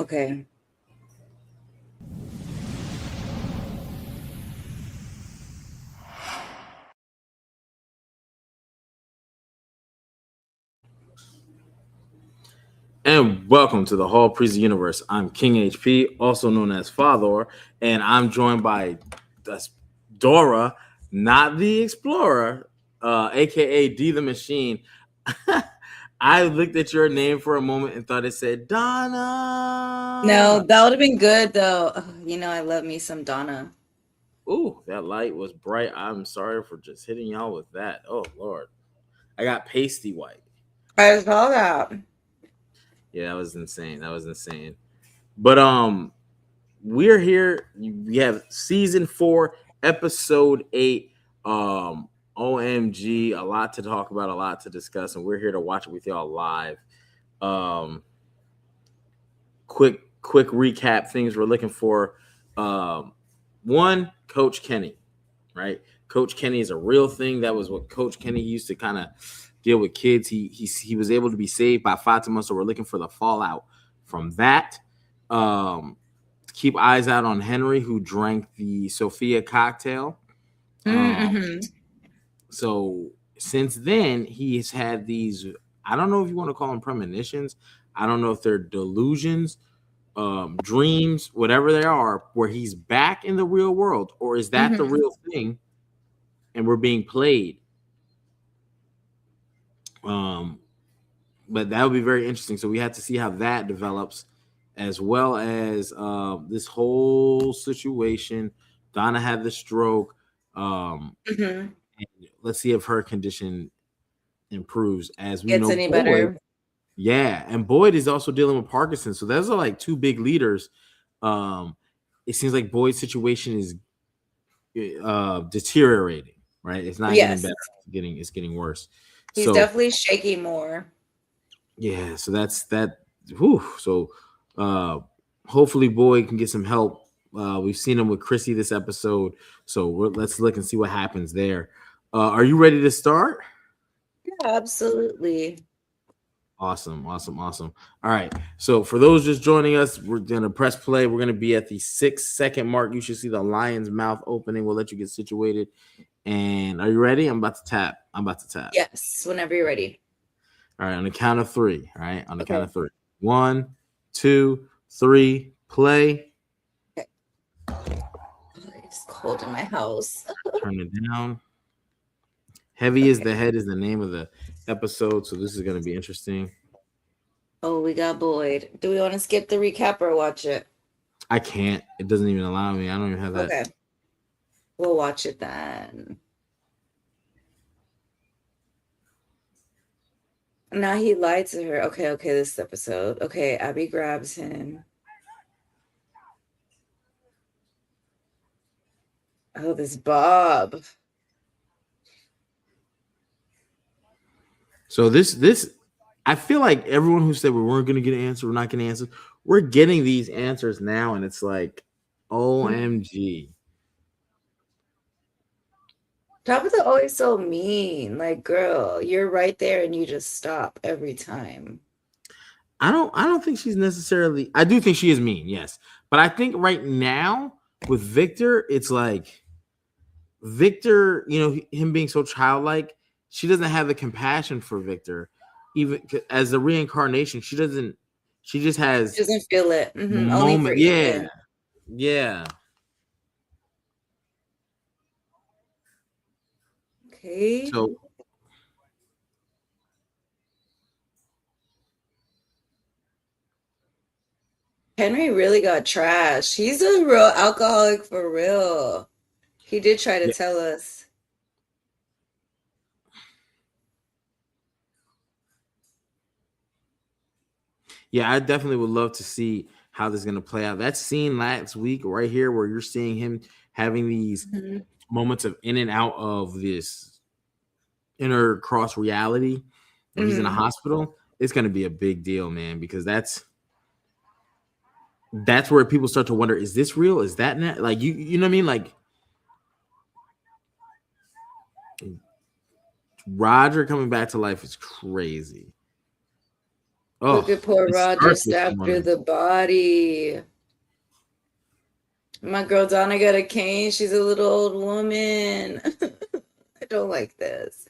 Okay. And welcome to the Hall Priest Universe. I'm King HP, also known as Father, and I'm joined by Dora, not the Explorer, aka D the Machine. I looked at your name for a moment and thought it said No, Donna. that would have been good though. I love me some Donna. Ooh, that light was bright. I'm sorry for just hitting y'all with that. Oh Lord, I got pasty white. I saw that. Yeah, that was insane. That was insane. But we're here. We have season 4, episode 8. OMG, a lot to talk about, a lot to discuss, and we're here to watch it with y'all live. Um, quick recap things we're looking for. One, Coach Kenny, right? Coach Kenny is a real thing. That was what Coach Kenny used to kind of deal with kids. He was able to be saved by Fatimah, so we're looking for the fallout from that. Keep eyes out on Henry, who drank the Sophia cocktail. Mm-hmm. So since then, he's had these. I don't know if you want to call them premonitions. I don't know if they're delusions, dreams, whatever they are, where he's back in the real world, or is that the Mm-hmm. real thing, and we're being played? But that would be very interesting. So we have to see how that develops, as well as this whole situation. Donna had the stroke. Mm-hmm. Let's see if her condition improves. As we Gets know, any Boyd, better? yeah, and Boyd is also dealing with Parkinson's. So those are like two big leaders. Um, it seems like Boyd's situation is deteriorating. Right, it's not getting Yes. better. It's getting worse. He's So definitely shaking more. yeah, so that's that. Whew, so uh, hopefully Boyd can get some help. We've seen him with Chrissy this episode, so let's look and see what happens there. Are you ready to start? Yeah, absolutely. Awesome, awesome, awesome. All right. So for those just joining us, we're gonna press play. We're gonna be at the 6-second mark. You should see the lion's mouth opening. We'll let you get situated. And are you ready? I'm about to tap. I'm about to tap. Yes, whenever you're ready. All right, on the count of 3. All right, on the count Okay. of 3. 1, 2, 3, play. Okay. It's cold in my house. Turn it down. Heavy is Okay. the head is the name of the episode, so this is gonna be interesting. Oh, we got Boyd. Do we want to skip the recap or watch it? I can't. It doesn't even allow me. I don't even have that. Okay. We'll watch it then. Now he lied to her. Okay, this episode. Okay, Abby grabs him. Oh, this Bob. So this I feel like everyone who said we weren't gonna get an answer, we're not gonna answer, we're getting these answers now, and it's like, OMG. Tabitha always so mean. Like, girl, you're right there and you just stop every time. I don't think she's necessarily, I do think she is mean, yes. But I think right now with Victor, it's like Victor, him being so childlike, she doesn't have the compassion for Victor. Even as the reincarnation, she just She has doesn't feel it. Only for moment. Yeah. Ethan. Yeah. Okay. So Henry really got trashed. He's a real alcoholic for real. He did try to yeah, tell us. yeah, I definitely would love to see how this is gonna play out. That scene last week, right here, where you're seeing him having these Mhm. moments of in and out of this inner cross reality, where he's in a Mhm. hospital, it's gonna be a big deal, man, because that's where people start to wonder: is this real? Is that not, like, you know what I mean? Like Roger coming back to life is crazy. Oh, Look at poor it Roger starts with stabbed through someone. the body. My girl Donna got a cane. She's a little old woman. I don't like this.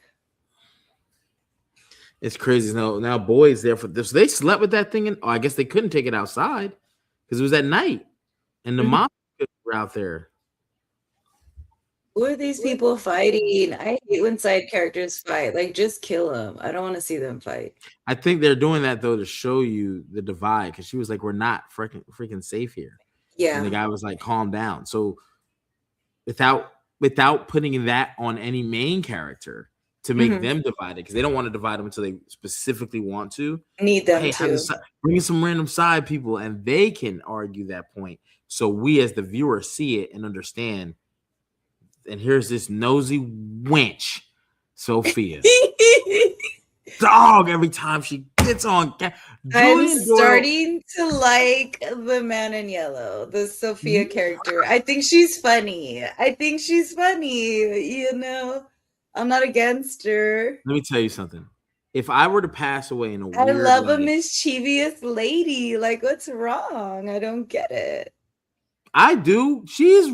It's crazy. Now boys there for this. They slept with that thing, and oh, I guess they couldn't take it outside because it was at night, and the Mhm. mom were out there. Who are these people fighting? I hate when side characters fight. Like, just kill them. I don't want to see them fight. I think they're doing that though to show you the divide because she was like, "We're not freaking safe here," and the Yeah. guy was like, "Calm down." So without putting that on any main character to make Hmm. them divided because they don't want to divide them until they specifically want to. Need them Hey, have to. bring in some random side people and they can argue that point. So we as the viewer see it and understand. And here's this nosy wench, Sophia. Dog every time she gets on. I'm Julian Doyle. starting to like the man in yellow, the Sophia Let character. I think she's funny. I think she's funny. I'm not against her. me tell you something. If I were to pass away in a I weird love a way, mischievous lady. Like, what's wrong? I don't get it. I do. She's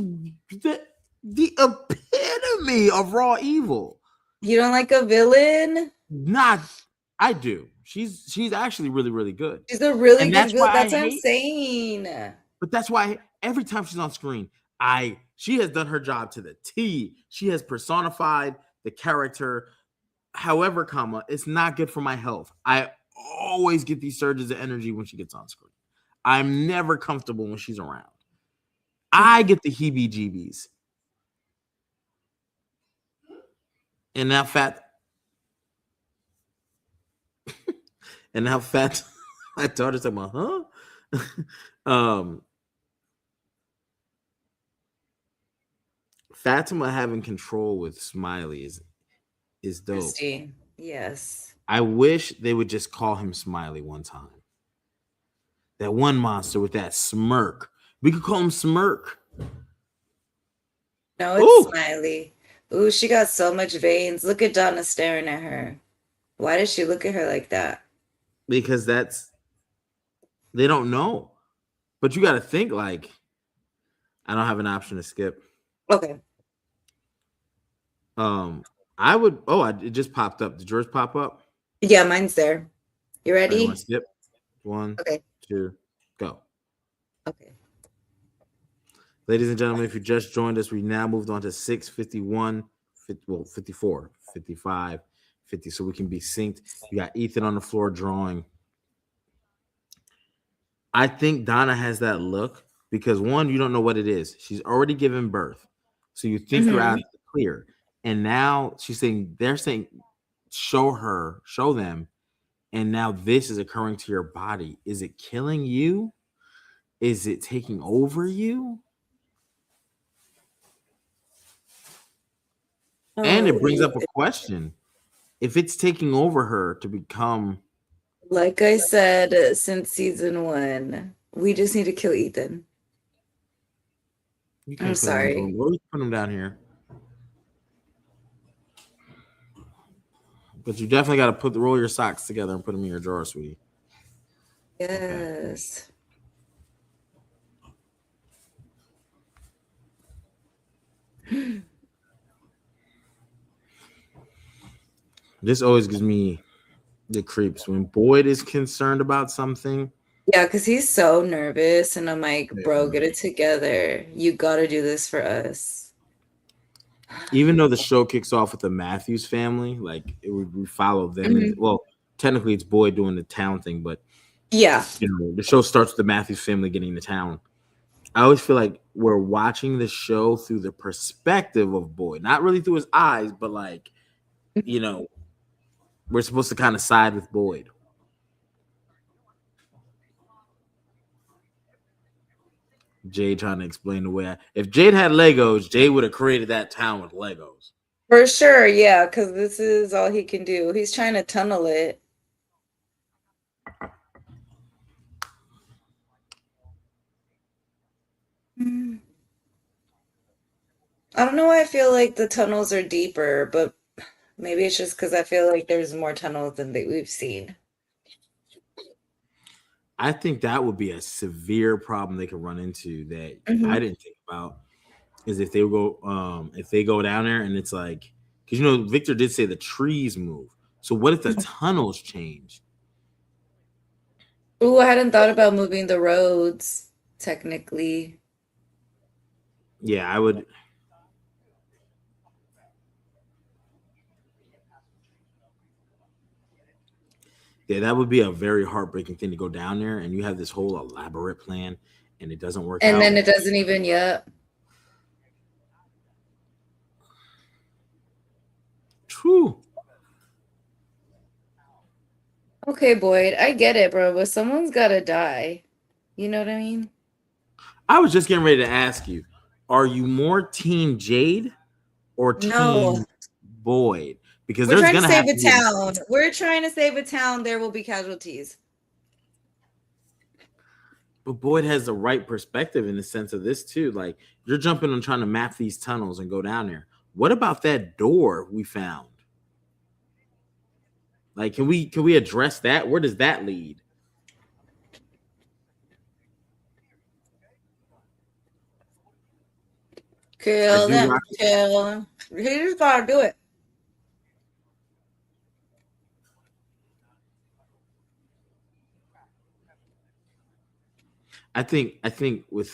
the epitome of raw evil. You don't like a villain? Not, I do. She's actually really really good, She's a really and good that's why villain. I That's what I'm hate. saying. But that's why every time she's on screen, she has done her job to the T. She has personified the character. However, it's not good for my health. I always get these surges of energy when she gets on screen. I'm never comfortable when she's around. I get the heebie-jeebies. And now fat and now fat my daughter's like, huh? um Fatima having control with Smiley is dope. Christine. Yes. I wish they would just call him Smiley one time. That one monster with that smirk. We could call him Smirk. No, it's Oh, Smiley. Ooh, she got so much veins. Look at Donna staring at her. Why does she look at her like that? because they don't know. But you got to think like I don't have an option to skip. Okay. Um, I would. Oh, it just popped up. Did yours pop up? Yeah, mine's there. You All right, you want to ready? skip? One, Okay. two, go. Okay. Ladies and gentlemen, if you just joined us, we now moved on to 651, 54, 55, 50, so we can be synced. You got Ethan on the floor drawing. I think Donna has that look because one, you don't know what it is. She's already given birth. So you think you're out Hmm. of the clear. And now they're saying, show them. And now this is occurring to your body. Is it killing you? Is it taking over you? And it brings Oh, up a question. If it's taking over her to become, like I said since season one, we just need to kill Ethan. you I'm can't put him in the room. sorry. Or you put him down here. But you definitely got to roll your socks together and put them in your drawer, sweetie. Okay. Yes. This always gives me the creeps when Boyd is concerned about something. Yeah, because he's so nervous, and I'm like, bro, get it together. You gotta do this for us. Even though the show kicks off with the Matthews family, like we follow them, and Mhm. well, technically it's Boyd doing the town thing, but Yeah. the show starts with the Matthews family getting to town. I always feel like we're watching the show through the perspective of Boyd, not really through his eyes, but like you know, we're supposed to kind of side with Boyd. Jade trying to explain the way. If Jade had Legos, Jade would have created that town with Legos. For sure, yeah, because this is all he can do. He's trying to tunnel it. Mm. I don't know why I feel like the tunnels are deeper, but maybe it's just because I feel like there's more tunnels than that we've seen. I think that would be a severe problem they could run into that I Mhm. didn't think about is if they go down there and it's like because you know Victor did say the trees move. So what if the tunnels change? Ooh, I hadn't thought about moving the roads, technically. Yeah, I would. Yeah, that would be a very heartbreaking thing to go down there and you have this whole elaborate plan and it doesn't work And then out. it doesn't even, yet. True. Okay, Boyd, I get it, bro, but someone's gotta die. You know what I mean? I was just getting ready to ask you, are you more team Jade or No. team Boyd? Because We're there's trying to gonna save have a to be a town. We're trying to save a town. There will be casualties. but Boyd has the right perspective in the sense of this too. Like you're jumping on trying to map these tunnels and go down there. What about that door we found? Like, can we address that? Where does that lead? I Kill do them. not. Kill them. He just gotta do it. I think with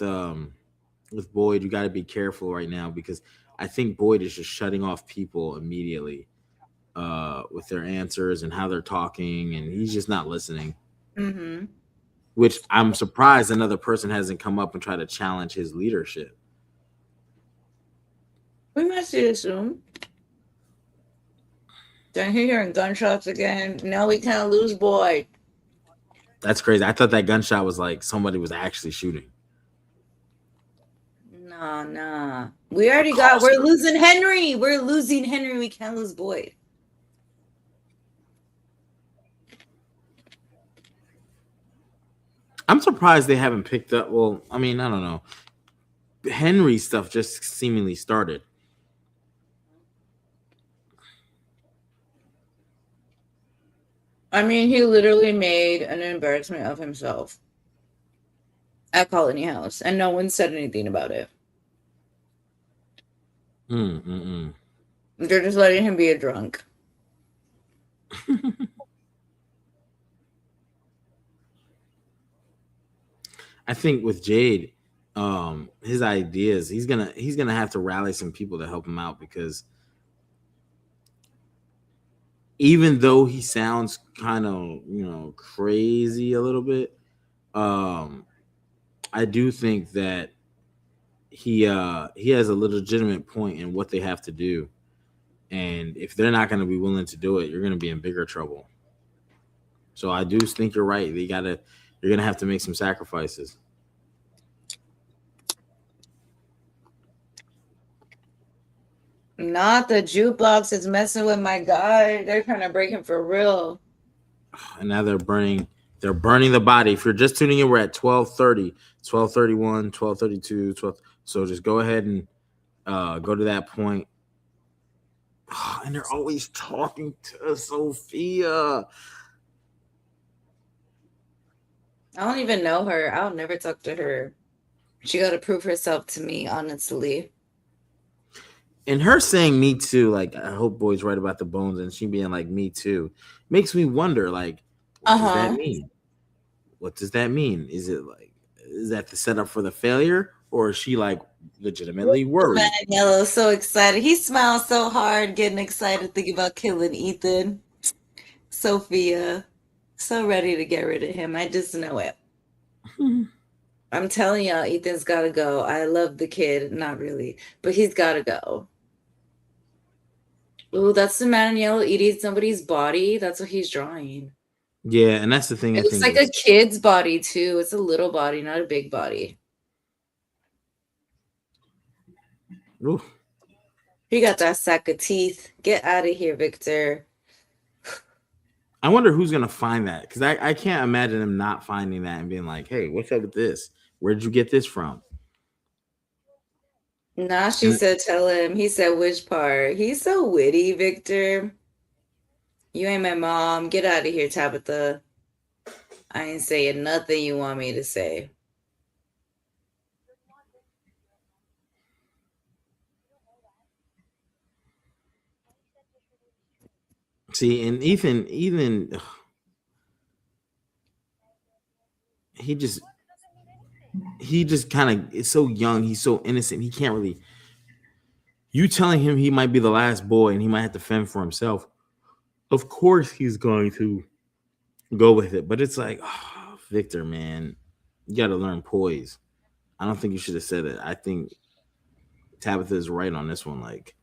Boyd, you got to be careful right now because I think Boyd is just shutting off people immediately with their answers and how they're talking, and he's just not listening. Mm-hmm. Which I'm surprised another person hasn't come up and tried to challenge his leadership. We might see this soon. Then he hearing gunshots again. Now we can't lose Boyd. That's crazy. I thought that gunshot was like somebody was actually shooting. Nah, nah. We A already call got. We're sign. losing Henry. We're losing Henry. We can't lose Boyd. I'm surprised they haven't picked up. Well, I mean, I don't know. Henry stuff just seemingly started. I mean, he literally made an embarrassment of himself at Colony House, and no one said anything about it. Mm-mm-mm. They're just letting him be a drunk. I think with Jade, his ideas, he's gonna have to rally some people to help him out because even though he sounds kind of crazy a little bit, um, I do think that he has a legitimate point in what they have to do, and if they're not going to be willing to do it, you're going to be in bigger trouble. So I do think you're right. You're gonna have to make some sacrifices. Not the jukebox is messing with my guy. They're trying to break him for real. And now they're burning the body. If you're just tuning in, we're at 12:30, 12:31, 12:32, 12. So just go ahead and go to that point. And they're always talking to Sophia. I don't even know her. I'll never talk to her. She got to prove herself to me, honestly. And her saying me too, like I hope boys right about the bones, and she being like me too, makes me wonder, like, what Uh does that huh. mean? What does that mean? Is that the setup for the failure, or is she like legitimately The man worried? in yellow is so excited. He smiles so hard, getting excited, thinking about killing Ethan. Sophia, so ready to get rid of him. I just know it. I'm telling y'all, Ethan's got to go. I love the kid, not really, but he's got to go. Ooh, that's the man in yellow eating somebody's body. That's what he's drawing. Yeah, and that's the thing I It looks think like a with kid's body too. It's a little body, not a big body. ooh, He got that sack of teeth. Get out of here, Victor. I wonder who's gonna find that because I can't imagine him not finding that and being like, "Hey, what's up with this? Where did you get this from?" Nah, she And said, tell him. He said, which part? He's so witty, Victor. You ain't my mom. Get out of here, Tabitha. I ain't saying nothing you want me to say. See, and Ethan, he just kind of is so young. He's so innocent. He can't really. You telling him he might be the last boy and he might have to fend for himself. Of course, he's going to go with it. But it's like, oh, Victor, man, you got to learn poise. I don't think you should have said it. I think Tabitha is right on this one. Like,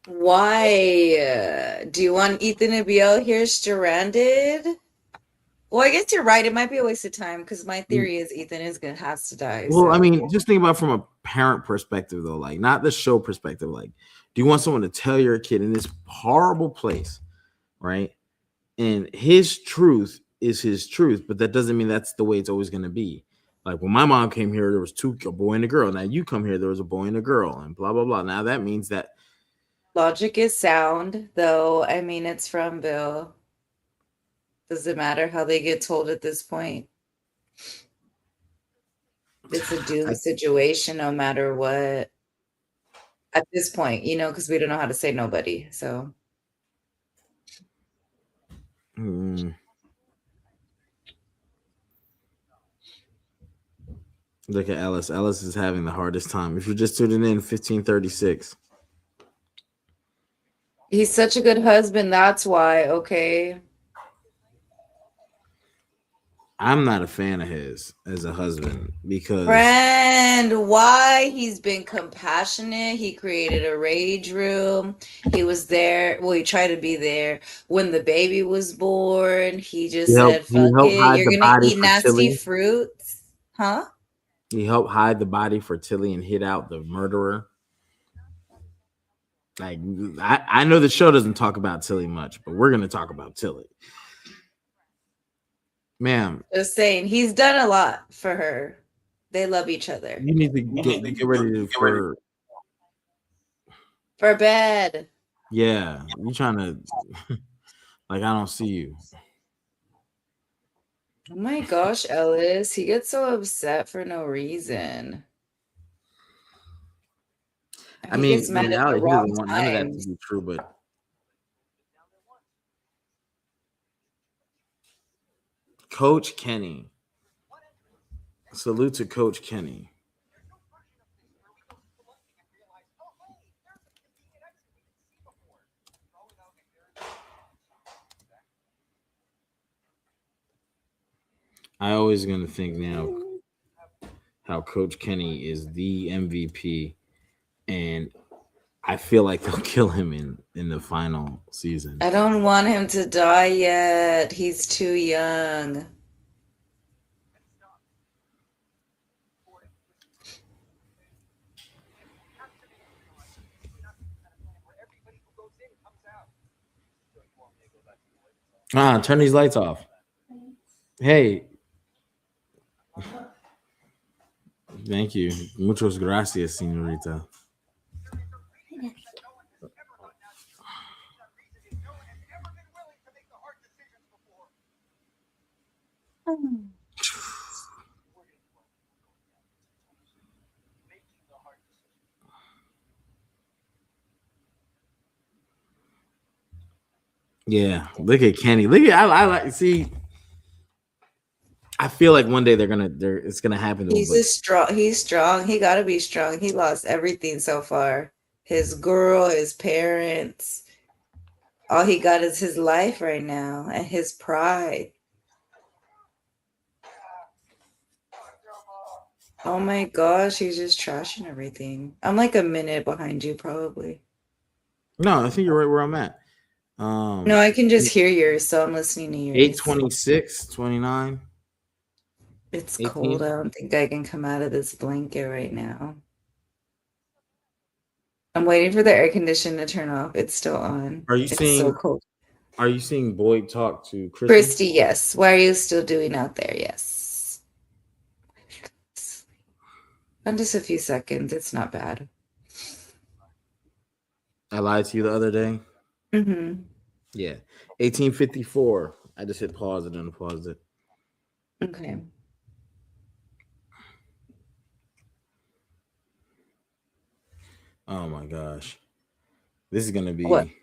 Why? Do you want Ethan to be out here stranded? Well, I guess you're right. It might be a waste of time because my theory is Ethan is gonna has to die. well, I So mean, just think about it from a parent perspective, though, like not the show perspective. Like, do you want someone to tell your kid in this horrible place, right? And his truth is his truth, but that doesn't mean that's the way it's always going to be. Like when my mom came here, there was a boy and a girl. Now you come here, there was a boy and a girl, and blah blah blah. Now that means that logic is sound, though. I mean, it's from Bill. Does it matter how they get told at this point? It's a I, doomed situation no matter what. At this point, because we don't know how to say nobody. So mm, look at Ellis. Ellis is having the hardest time. If you're just tuning in, 1536. he's such a good husband. That's why. Okay. I'm not a fan of his as a husband because Friend, why? He's been compassionate. He created a rage room. He was there. Well, he tried to be there when the baby was born. He just said, he fuck helped it. hide You're the going to body eat for nasty Tilly. fruits. Huh? He helped hide the body for Tilly and hid out the murderer. Like I know the show doesn't talk about Tilly much, but we're gonna talk about Tilly. Ma'am, Just saying. He's done a lot for her. They love each other. you need to get ready for For bed. yeah. You trying to like I don't see you. Oh my gosh, Ellis. He gets so upset for no reason. I He mean, gets the mad at the reality he wrong doesn't want none of that to times. be true, but Coach Kenny. Salute to Coach Kenny. I always gonna think now how Coach Kenny is the MVP, and I feel like they'll kill him in the final season. I don't want him to die yet. He's too young. Turn these lights off. Hey, thank you. Muchas gracias, señorita. Yeah, look at Kenny. Look at I like see. I feel like one day it's gonna happen to him, He's but just strong. He's strong. He got to be strong. He lost everything so far. His girl, his parents. All he got is his life right now and his pride. Oh my gosh, he's just trashing everything. I'm like a minute behind you, probably. no, I think you're right where I'm at. No, I can just hear yours, so I'm listening to yours. 8:26, 29, It's 18. cold. I don't think I can come out of this blanket right now. I'm waiting for the air conditioner to turn off. It's still on. Are you It's so seeing cold. Boyd talk to Christy? Christy, yes. Why are you still doing out there? Yes. In just a few seconds. It's not bad. I lied to you the other day. Mm-hmm. Yeah. 1854. I just hit pause and unpause it. Okay. Oh my gosh. This is gonna What? be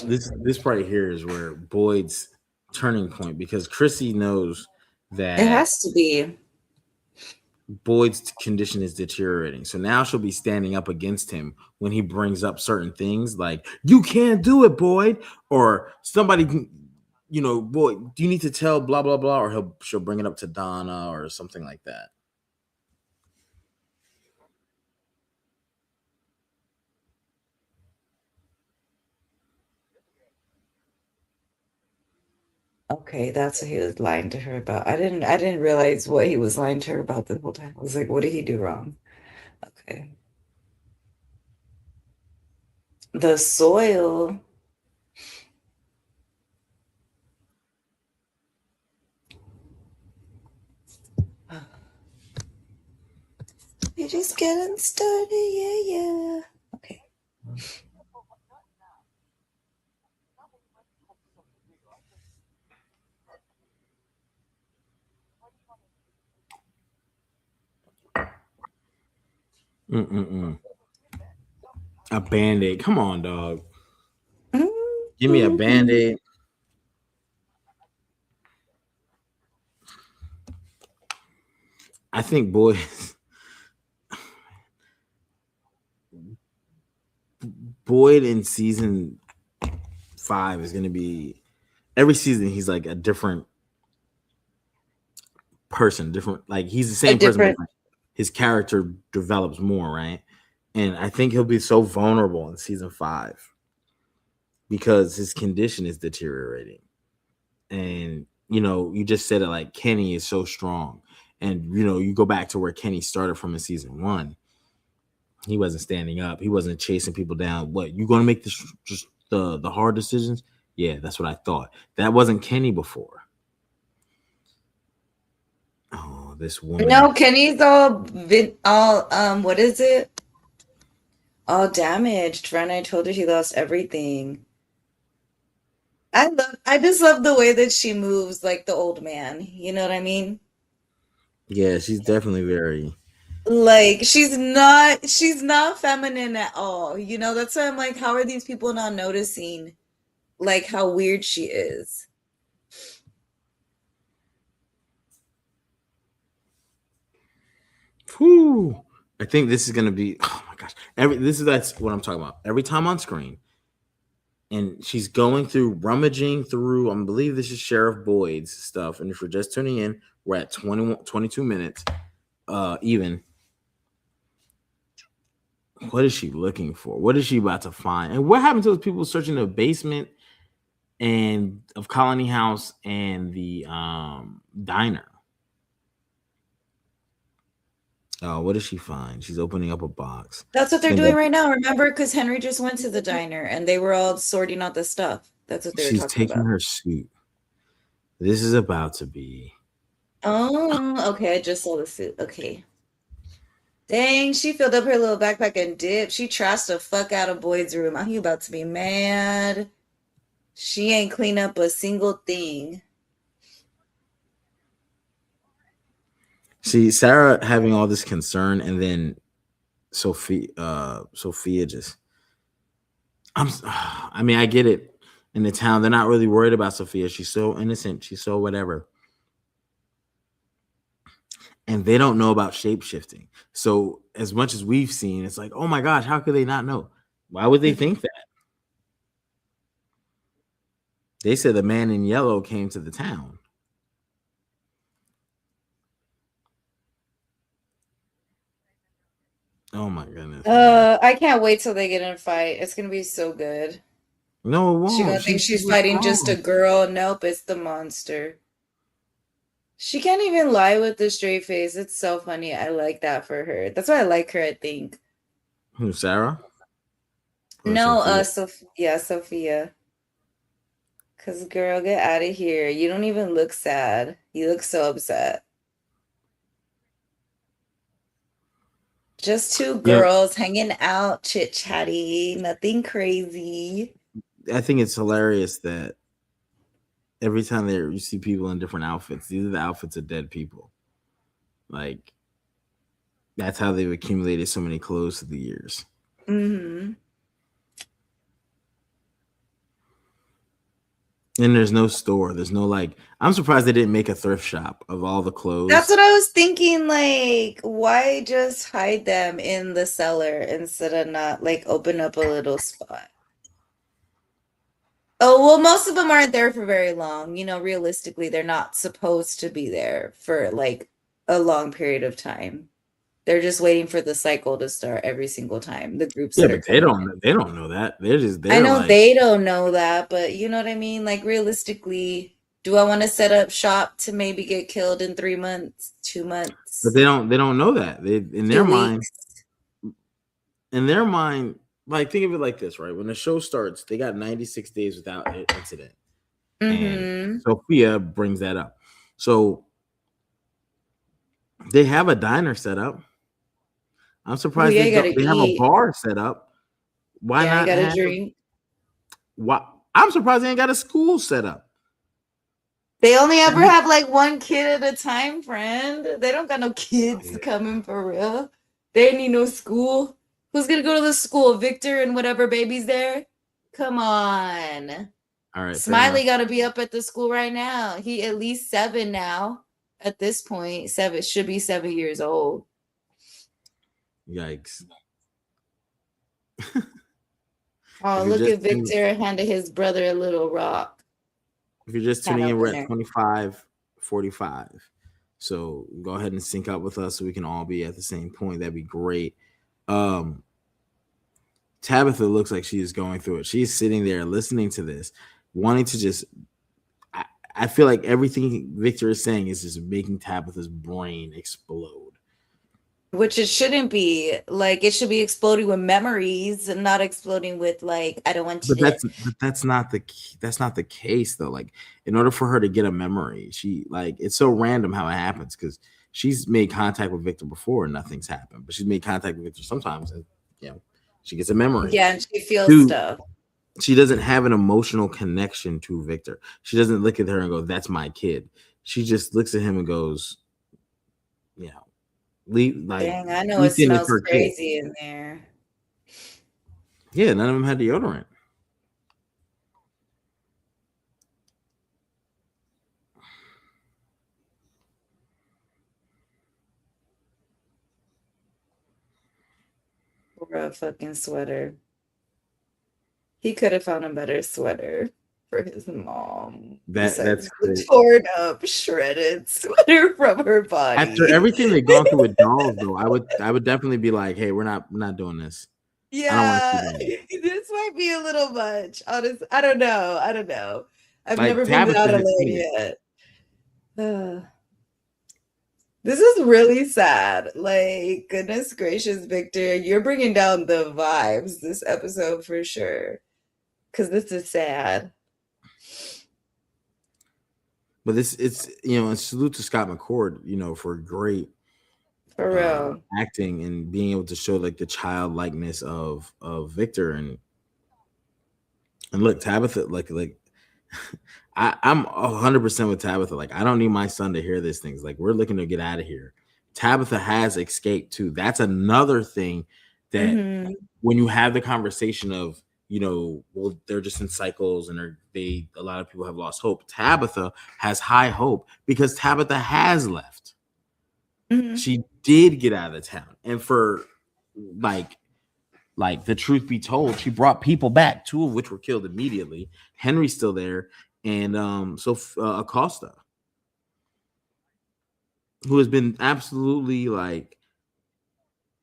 this right here is where Boyd's turning point, because Chrissy knows It that has to be. Boyd's condition is deteriorating. So now she'll be standing up against him when he brings up certain things like, you can't do it, Boyd, or somebody, Boyd, do you need to tell blah, blah, blah, or she'll bring it up to Donna or something like that. Okay, that's what he was lying to her about. I didn't realize what he was lying to her about the whole time. I was like, what did he do wrong? Okay. The soil. You're just getting started, yeah, yeah. Okay. Mm-mm-mm. A Band-Aid. Come on, dog. Give me a Mhm. Band-Aid. I think Boyd in season 5 is going to be, every season he's like a different person, different, like he's the A same person, but different. like his character develops more, right? And I think he'll be so vulnerable in season 5 because his condition is deteriorating. And you just said it, like Kenny is so strong. And you go back to where Kenny started from in season 1. He wasn't standing up. He wasn't chasing people down. What, you going to make this just the hard decisions? Yeah, that's what I thought. That wasn't Kenny before. Oh, this woman. No, Kenny's all what is it? All damaged. Right? I told her he lost everything. I just love the way that she moves like the old man. You know what I mean? Yeah, she's definitely very. Like she's not feminine at all. That's why I'm like, how are these people not noticing like how weird she is? Whew. I think this is gonna be. Oh my gosh! That's what I'm talking about. Every time on screen, and she's going through, rummaging through. I believe this is Sheriff Boyd's stuff. And if you're just tuning in, we're at 22 minutes. Even. What is she looking for? What is she about to find? And what happened to those people searching the basement and of Colony House and the diner? Oh, what does she find? She's opening up a box. That's what She's they're gonna doing go. right now. Remember, because Henry just went to the diner and they were all sorting out the stuff. That's what they were She's talking taking about. her suit. This is about to be. Oh, okay. I just saw the suit. Okay. Dang, she filled up her little backpack and dipped. She trashed the fuck out of Boyd's room. He about to be mad. She ain't clean up a single thing. See Sarah having all this concern, and then Sophia just. I mean, I get it. In the town, they're not really worried about Sophia. She's so innocent. She's so whatever. And they don't know about shape shifting. So as much as we've seen, it's like, oh my gosh, how could they not know? Why would they think that? They said the man in yellow came to the town. Oh my goodness, man. I can't wait till they get in a fight. It's gonna be so good. No, it She won't. gonna think She's she's super fighting just a strong. girl. Nope, it's the monster. She can't even lie with the straight face. It's so funny. I like that for her. That's why I like her, I think. Who, Sarah or No, Sophia? Yeah, Sophia. Cause girl, get out of here. You don't even look sad. You look so upset. Just two Yeah, girls hanging out, chit-chatty, nothing crazy. I think it's hilarious that every time there you see people in different outfits, these are the outfits of dead people. Like that's how they've accumulated so many clothes through the years. Mm-hmm. And there's no store. There's no like. I'm surprised they didn't make a thrift shop of all the That's clothes. what I was thinking. Like, why just hide them in the cellar instead of not like open up a little spot? Oh, well, most of them aren't there for very long. You know, realistically, they're not supposed to be there for like a long period of time. They're just waiting for the cycle to start every single time, the groups Yeah, that are but they coming don't. in. They don't know that. They're just. I They're know like. they don't know that, but you know what I mean? Like realistically, do I want to set up shop to maybe get killed in 3 months, two But months, they don't. They don't know that. They in their 2 weeks? mind. In their mind, like think of it like this, right? When the show starts, they got 96 days without an incident, and Mm-hmm. Sophia brings that up. So they have a diner set up. I'm Well, surprised yeah, they you don't. gotta They have a eat. bar set up. Why Yeah, you not gotta have? drink. Why? I'm surprised they ain't got a school set up. They only ever have like one kid at a time, friend. They don't got no Oh, kids yeah. coming for real. They ain't need no school. Who's gonna go to the school? Victor and whatever baby's there? Come on. All right, fair enough. Smiley gotta be up at the school right now. He at least 7 now. At this point, 7 should be 7 years old. Yikes! Oh, If you're look just at Victor handed his brother a little rock. if you're just Had tuning a in, we're at winner. 25:45. So go ahead and sync up with us so we can all be at the same point. That'd be great. Um, Tabitha looks like she is going through it. She's sitting there listening to this, wanting to just. I, I feel like everything Victor is saying is just making Tabitha's brain explode. Which it shouldn't be. Like it should be exploding with memories and not exploding with like, I don't want But to. that's not that's not the case though. Like in order for her to get a memory, she like it's so random how it happens because she's made contact with Victor before and nothing's happened, but she's made contact with Victor sometimes and you know she gets a memory. Yeah, and she feels Two, stuff. she doesn't have an emotional connection to Victor. She doesn't look at her and go, "That's my kid." She just looks at him and goes, "You know, like Dang, I know it Ethan is smells her kid." crazy in there. Yeah, none of them had deodorant. Or a fucking sweater. He could have found a better sweater for his mom That's besides the crazy. torn up, shredded sweater from her After body. everything they've gone through with dolls, though, I would definitely be like, "Hey, we're not doing this. I don't want to see Yeah, that." this might be a little much. Honest, I don't know. I don't know. I've Like never been that Tabitha has alone seen it. yet. This is really sad. Like, goodness gracious, Victor, you're bringing down the vibes this episode for sure. Because this is sad. But this it's and salute to Scott McCord, for great For real. acting and being able to show like the childlikeness of Victor and look Tabitha like I'm 100% with Tabitha. Like I don't need my son to hear these things. Like we're looking to get out of here. Tabitha has escaped too. That's another thing that Hmm. when you have the conversation of well they're just in cycles and a lot of people have lost hope. Tabitha has high hope because Tabitha has left. Hmm. She did get out of the town, and for like the truth be told, she brought people back, two of which were killed immediately. Henry's still there, and Acosta, who has been absolutely like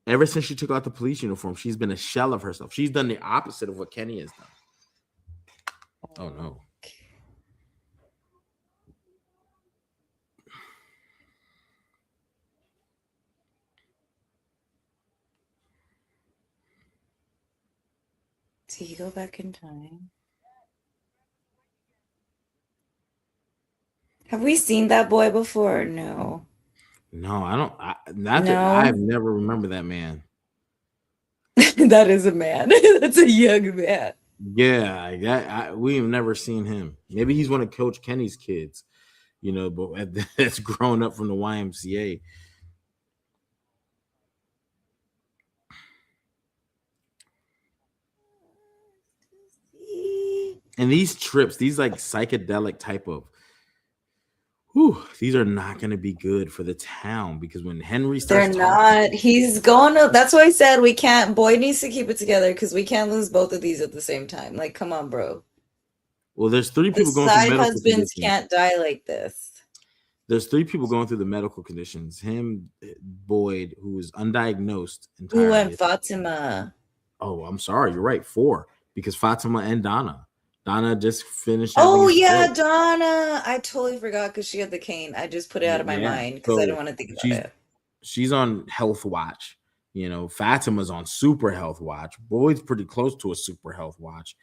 ever since she took out the police uniform, she's been a shell of herself. She's done the opposite of what Kenny has done. Oh no. Did he go back in time? Have we seen that boy before? No. No, I don't. Not that No. I've never remember that man. That is a man. That's a young man. Yeah, we have never seen him. Maybe he's one of Coach Kenny's kids, but that's grown up from the YMCA. And these trips, these like psychedelic type of, these are not going to be good for the town because when Henry starts They're talking, not. He's going to. That's why I said we can't. Boyd needs to keep it together because we can't lose both of these at the same time. Like, come on, bro. well, there's three The people going through side medical husbands conditions. can't die like this. There's three people going through the medical conditions. Him, Boyd, who is undiagnosed Who and entirely. Fatima? Oh, I'm sorry, you're right. Four because Fatima and Donna. Donna just finished having Oh a yeah, stroke. Donna. I totally forgot because she had the cane. I just put it out of my Yeah, mind because I didn't so want to think about she's it. she's on health watch. Fatima's on super health watch. Boyd's pretty close to a super health watch.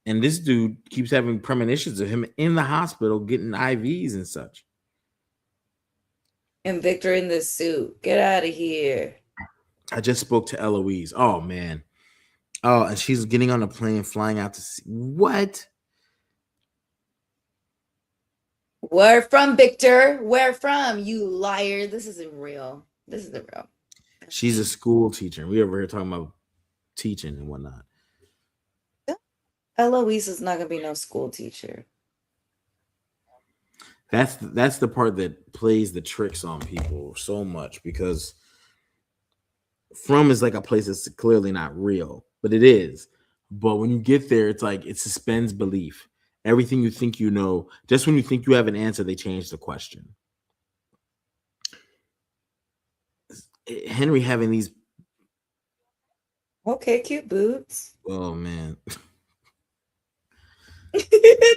And this dude keeps having premonitions of him in the hospital getting IVs and such. And Victor in this suit. Get out of here. I just spoke to Eloise. Oh man. Oh, and she's getting on a plane, flying out to see what? Where from, Victor? Where from? You liar. This isn't real. This isn't real. She's a school teacher. We over here talking about teaching and whatnot. Eloise is not gonna be no school teacher. That's the part that plays the tricks on people so much because from is like a place that's clearly not real, but it is. But when you get there, it's like it suspends belief. Everything you think you know, just when you think you have an answer, they change the question. Henry having these. Okay, cute boots. Oh man.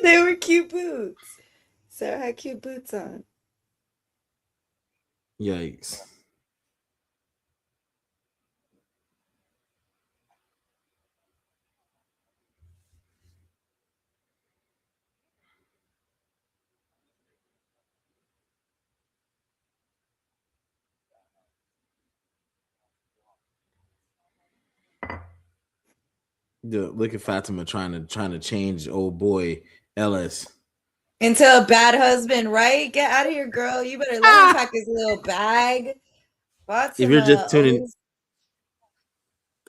They were cute boots. Sarah had cute boots on. Yikes. Look at Fatima trying to change old boy Ellis. Into a bad husband, right? Get out of here, girl. You better let him pack his little bag. If you're Fatima just tuning, always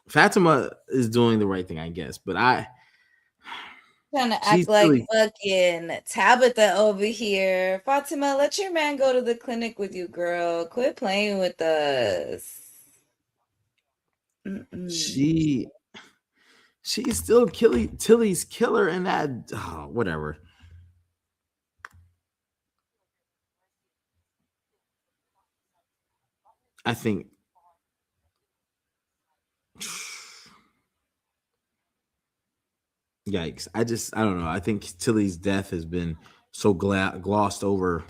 Fatima is doing the right thing, I guess. But trying to she's act like silly. fucking Tabitha over here. Fatima, let your man go to the clinic with you, girl. Quit playing with us. Mm-mm. She's still Tilly's killer, and that whatever. I think. Yikes! I don't know. I think Tilly's death has been so glossed over.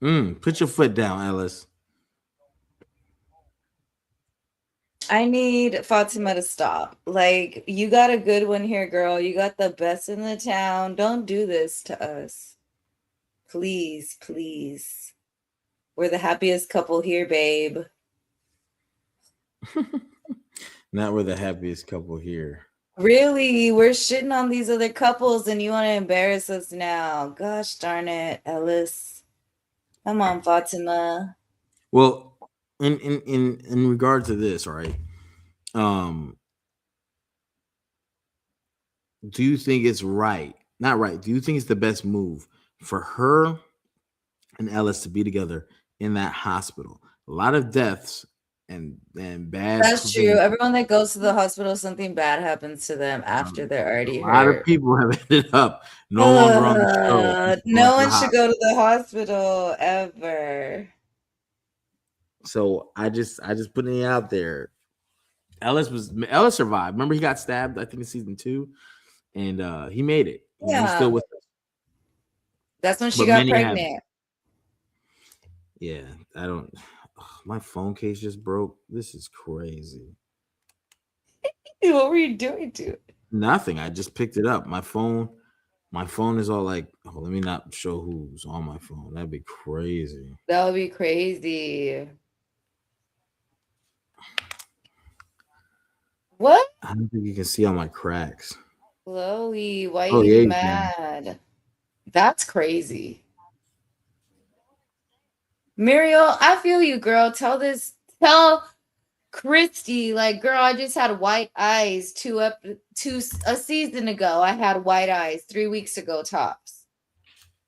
Mm, put your foot down, Ellis. I need Fatima to stop. Like, you got a good one here, girl. You got the best in the town. Don't do this to us. Please, please. We're the happiest couple here, babe. Not we're the happiest couple here. Really, we're shitting on these other couples and you want to embarrass us now. Gosh darn it, Ellis. Come on, Fatima. Well, in regard to this, right? Um, do you think it's right? Not right. Do you think it's the best move for her and Ellis to be together in that hospital? A lot of deaths and bad That's true. things. Everyone that goes to the hospital, something bad happens to them after they're A already lot of hurt. people have ended up no longer on the show after going No to the one should go hospital. to the hospital ever. So I just putting it out there. Ellis survived. Remember he got stabbed, I think in season 2, and he made it. He's still Yeah, with us. that's when she But got many have. pregnant. Yeah, I don't. My phone case just broke. This is crazy. What were you doing to it? Nothing. I just picked it up. My phone. My phone is all like, oh, let me not show who's on my phone. That'd be crazy. That would be crazy. What? I don't think you can see all my cracks. Chloe, why Oh you yeah, you can. mad? That's crazy. Muriel, I feel you, girl. Tell Christy, like, girl, I just had white eyes a season ago. I had white eyes 3 weeks ago, tops.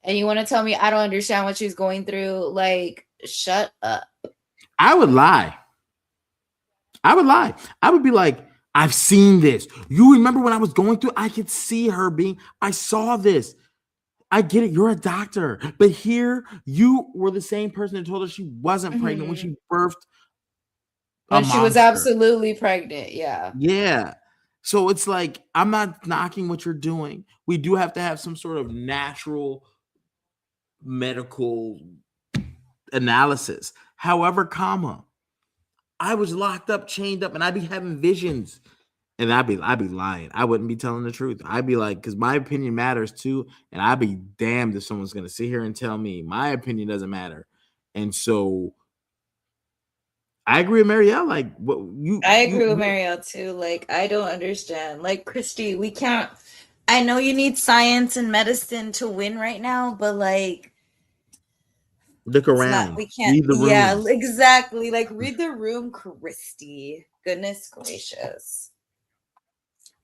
And you want to tell me I don't understand what she's going through? Like, shut up. I would lie. I would lie. I would be like, I've seen this. You remember when I was going through? I could see her being. I saw this. I get it. You're a doctor, but here you were the same person that told her she wasn't pregnant when Mhm. she birthed a When she was monster. absolutely pregnant, yeah. Yeah. So it's like, I'm not knocking what you're doing. We do have to have some sort of natural medical analysis. However, comma, I was locked up, chained up, and I'd be having visions. And I'd be lying. I wouldn't be telling the truth. I'd be like, because my opinion matters too. And I'd be damned if someone's gonna sit here and tell me my opinion doesn't matter. And so I agree with Marielle. Like, what I agree with Marielle too. Like, I don't understand. Like, Christy, we can't. I know you need science and medicine to win right now, but like, look it's not, around, we can't. read the Yeah, room. exactly. Like, read the room, Christy. Goodness gracious.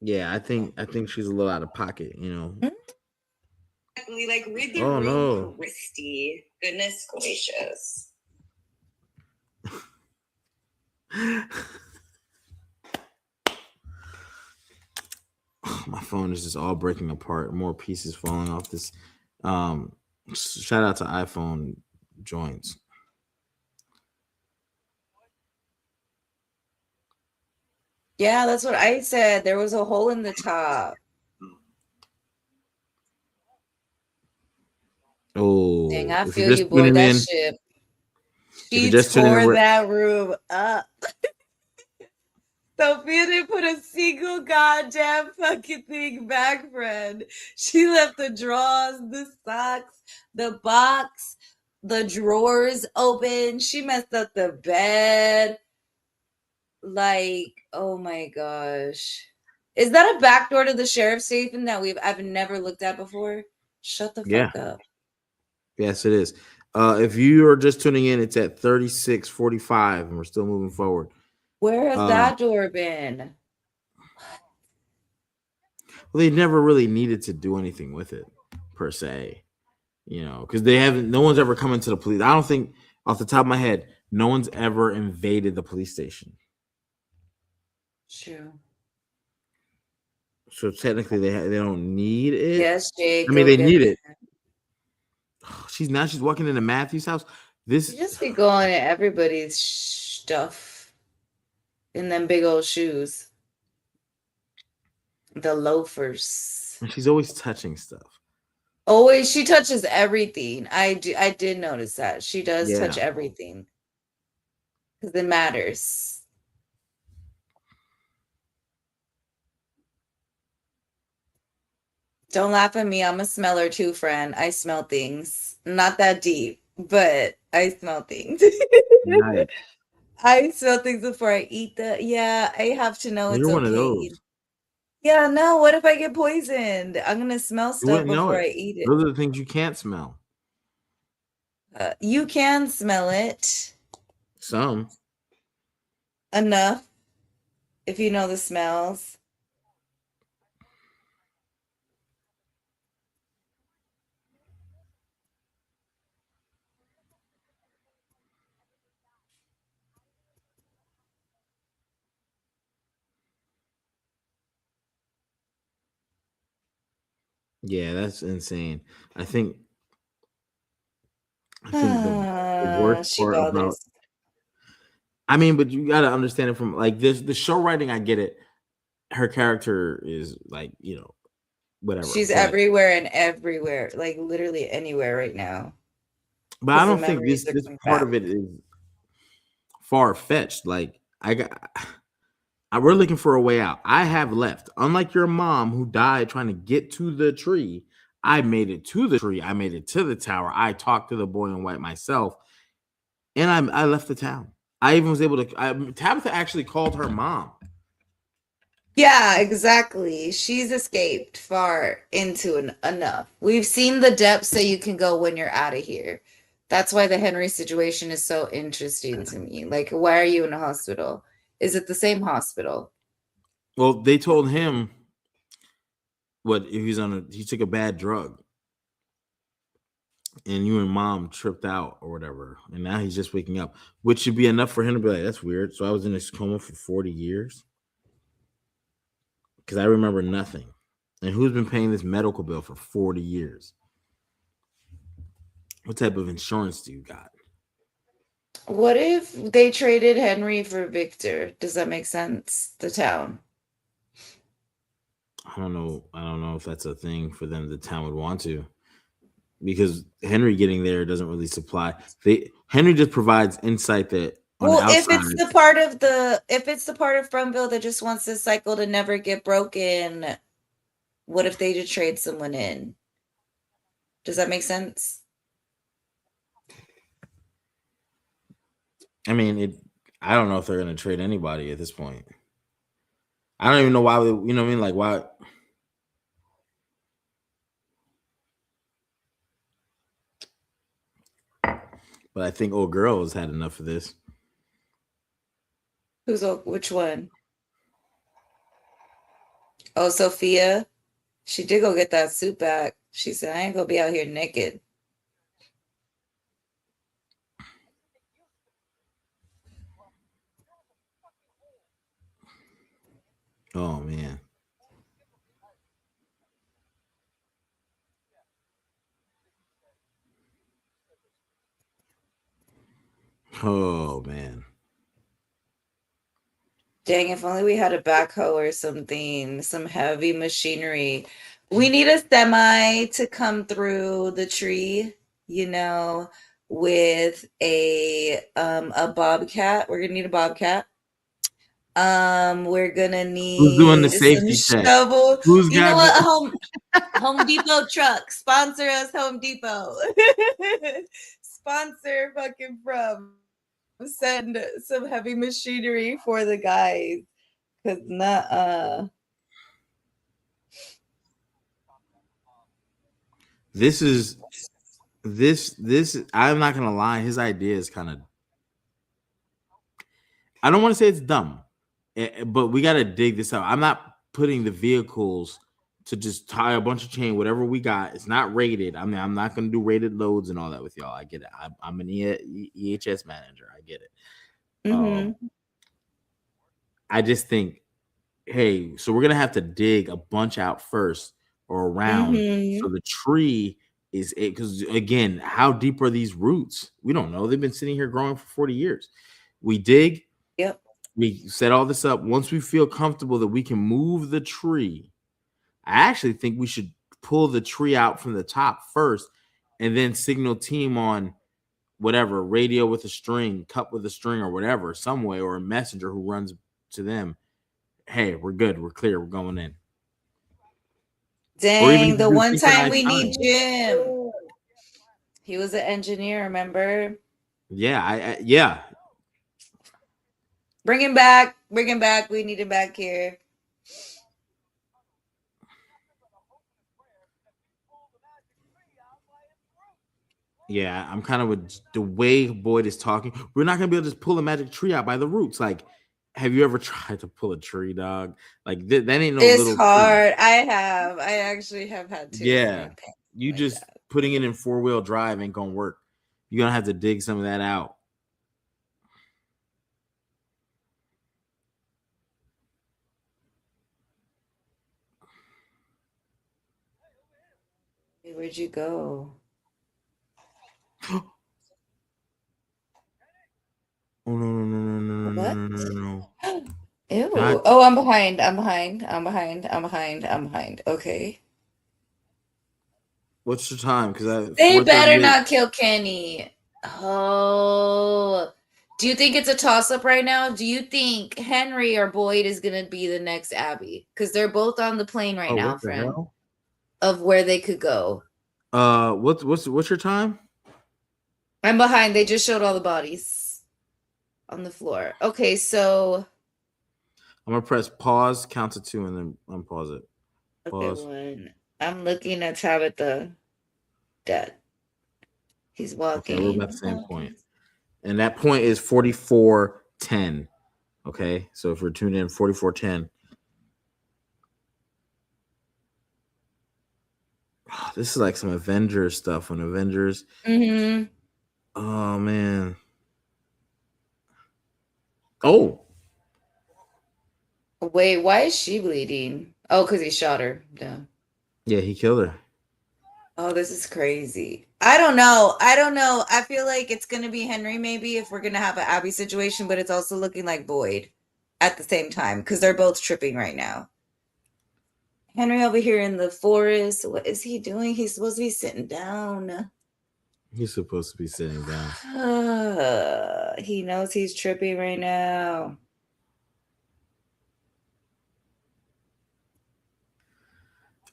Yeah, I think she's a little out of pocket, you know. Exactly. Like, read the Oh room, no. Christy. Goodness gracious. My phone is just all breaking apart. More pieces falling off this. Um, Shout out to iPhone joints. Yeah, that's what I said. There was a hole in the top. Dang, Oh, I if you're feel you, just boy. tuning That in, shit. if you're She just tuning in, tore we're that room up. Sophia didn't put a single goddamn fucking thing back, friend. She left the drawers, the socks, the box, the drawers open. She messed up the bed. Like, oh my gosh. Is that a back door to the sheriff's station that I've never looked at before? Shut the yeah, fuck up. yes, it is. If you are just tuning in, it's at 36:45, and we're still moving forward. Where has Um, that door been? well, they never really needed to do anything with it per se, you know, because they haven't. No one's ever come into the police. I don't think, off the top of my head, no one's ever invaded the police station. True. So technically, they don't need it. Yes, Jake, I mean, go they get need them. it. She's walking into Matthew's house. You This just be going to everybody's stuff in them big old shoes. The loafers. she's always touching stuff. Always, she touches everything. I did notice that. She does touch Yeah, everything because it matters. Don't laugh at me. I'm a smeller too, friend. I smell things. Not that deep, but I smell things. nice. I smell things before I eat them. Yeah, I have to know Well, it's you're one of okay. those. Yeah, no, what if I get poisoned? I'm gonna smell You stuff wouldn't know before it. I eat it. Those are the things you can't smell. You can smell it Some. enough if you know the smells. Yeah, that's insane. I think I think the worst She part about, bothers. I mean, but you gotta understand it from like this, the show writing, I get it. Her character is like, whatever. She's But everywhere and everywhere, like literally anywhere right now, I because the don't think memories are this coming part back. of it is far fetched. Like we're looking for a way out. I have left. Unlike your mom who died trying to get to the tree, I made it to the tree. I made it to the tower. I talked to the boy in white myself, and I left the town. I even was able to. Tabitha actually called her mom. Yeah, exactly. She's escaped far into enough. We've seen the depths that you can go when you're out of here. That's why the Henry situation is so interesting to me. Like, why are you in a hospital? Is it the same hospital? Well, they told him what if he's on a he took a bad drug, and you and mom tripped out or whatever, and now he's just waking up, which should be enough for him to be like, that's weird. So I was in this coma for 40 years because I remember nothing. And who's been paying this medical bill for 40 years? What type of insurance do you got? What if they traded Henry for Victor? Does that make sense? The town. I don't know. I don't know if that's a thing for them. The town would want to, because Henry getting there doesn't really supply. Henry just provides insight that on the Well, outside. if it's the part of Frumville that just wants this cycle to never get broken, what if they just trade someone in? Does that make sense? I mean, I don't know if they're going to trade anybody at this point. I don't even know why. You know what I mean? Like why? But I think old girl has had enough of this. Which one? Oh, Sophia. She did go get that suit back. She said, I ain't gonna be out here naked. Oh man. Oh man. Dang, if only we had a backhoe or something, some heavy machinery. We need a semi to come through the tree, with a bobcat. We're gonna need a bobcat. We're gonna Who's doing the need some safety check? shovel. Who's You know got what? the Home Depot truck. Sponsor us, Home Depot. Sponsor fucking from. Send some heavy machinery for the guys. Cause this is this I'm not gonna lie, his idea is kind of, I don't want to say it's dumb, but we got to dig this out. I'm not putting the vehicles to just tie a bunch of chain, whatever we got. It's not rated. I mean, I'm not going to do rated loads and all that with y'all. I get it. I'm an EHS manager. I get it. I just think, hey, so we're going to have to dig a bunch out first or around. So the tree is it, because again, how deep are these roots? We don't know. They've been sitting here growing for 40 years. We dig. Yep. We set all this up. Once we feel comfortable that we can move the tree, I actually think we should pull the tree out from the top first and then signal team on whatever, radio with a string, cup with a string, or whatever, some way, or a messenger who runs to them. Hey, we're good. We're clear. We're going in. Or even Dang, the do one time synchronized we need time. Jim. He was an engineer, remember? Yeah, yeah. Bring him back. Bring him back. We need him back here. Yeah, I'm kind of with the way Boyd is talking. We're not gonna be able to just pull a magic tree out by the roots. Like, have you ever tried to pull a tree, dog? Like that ain't no It's little tree. hard. I have. I actually have had to with my Yeah, parents you like just that. putting it in 4-wheel drive ain't gonna work. You're gonna have to dig some of that out. Where'd you go? Oh no no no no no no What? no no no no! Ew. God, Oh, I'm behind. I'm behind. I'm behind. I'm behind. I'm behind. Okay. what's your time? Because I They better 4:38. not kill Kenny. Oh. Do you think it's a toss up right now? Do you think Henry or Boyd is going to be the next Abby? Because they're both on the plane right Oh, now, what the friend. hell? of where they could go. What's your time? I'm behind. They just showed all the bodies on the floor. Okay, so I'm gonna press pause, count to two, and then unpause it. okay, Pause. one. I'm looking at Tabitha dead. He's Okay, we're about the walking, same point. walking. And that point is 44:10. Okay, so if we're tuned in, 44:10. Oh, this is like some Avengers stuff on Avengers. Mm-hmm. Oh man. Oh, Wait, why is she bleeding? Oh, because he shot her. Yeah. yeah, he killed her. Oh, this is crazy. I don't know. I don't know. I feel like it's gonna be Henry maybe if we're gonna have an Abby situation, but it's also looking like Boyd at the same time because they're both tripping right now. Henry over here in the forest. What is he doing? He's supposed to be sitting down. He's supposed to be sitting down. He knows he's tripping right now.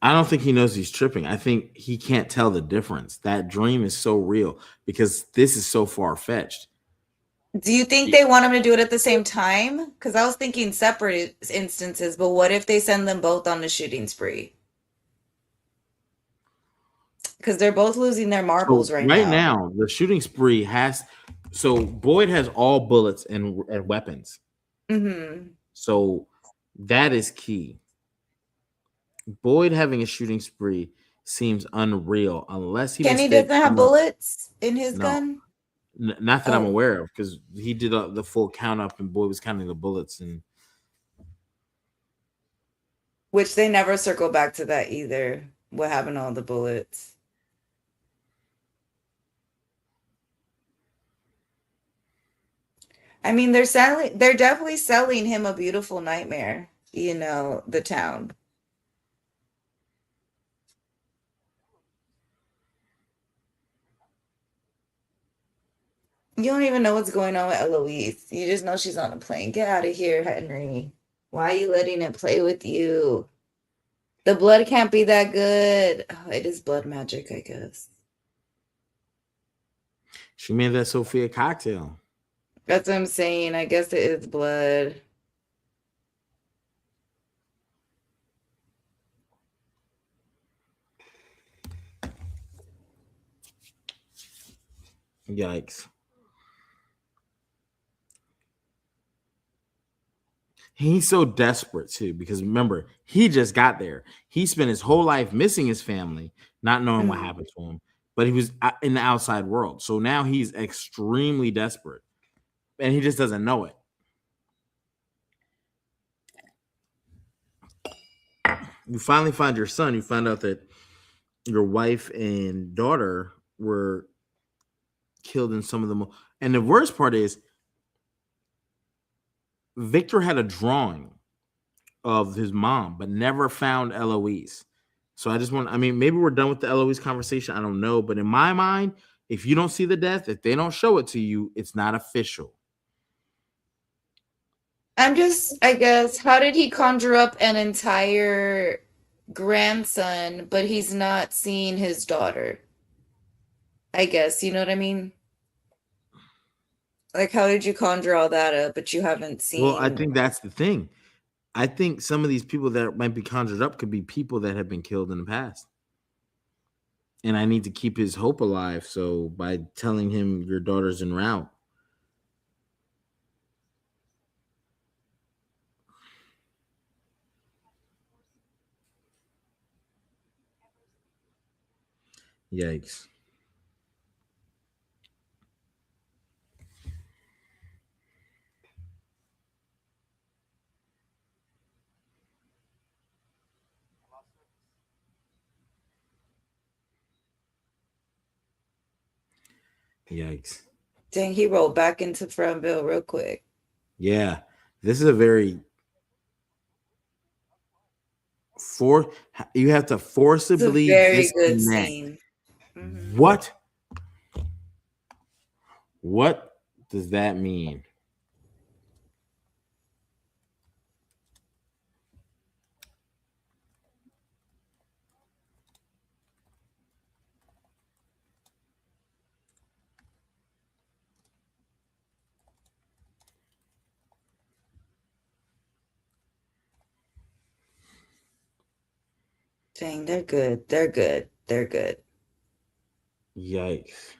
I don't think he knows he's tripping. I think he can't tell the difference. That dream is so real because this is so far fetched. Do you think they want him to do it at the same time? Because I was thinking separate instances, but what if they send them both on a shooting spree? Because they're both losing their So marbles right right now. now, the shooting spree has. So Boyd has all bullets and weapons. Mm-hmm. So that is key. Boyd having a shooting spree seems unreal unless he Kenny mistake doesn't have some. bullets in his No, gun. not that I'm Oh, aware of, because he did the full count up and Boyd was counting the bullets. And which they never circle back to that either. What happened to all the bullets? I mean, they're definitely selling him a beautiful nightmare, the town. You don't even know what's going on with Eloise. You just know she's on a plane. Get out of here, Henry. Why are you letting it play with you? The blood can't be that good. Oh, it is blood magic, I guess. she made that Sophia cocktail. That's what I'm saying. I guess it is blood. Yikes. He's so desperate too, because remember, he just got there. He spent his whole life missing his family, not knowing what Mhm. happened to him, but he was in the outside world. So now he's extremely desperate and he just doesn't know it. You finally find your son. You find out that your wife and daughter were killed in some of the. And the worst part is, Victor had a drawing of his mom, but never found Eloise. So I just want, I mean, maybe we're done with the Eloise conversation. I don't know. But in my mind, if you don't see the death, if they don't show it to you, it's not official. I guess, how did he conjure up an entire grandson, but he's not seeing his daughter? I guess, you know what I mean? Like, how did you conjure all that up, but you haven't Well, I seen? think that's the thing. I think some of these people that might be conjured up could be people that have been killed in the past. And I need to keep his hope alive. So by telling him your daughter's en route. Yikes. Yikes. Dang, he rolled back into Frontville real quick. Yeah. This is a very for you have to It's a forcibly very good disconnect. scene. Hmm. What? What does that mean? Dang, they're good. They're good. They're good. Yikes.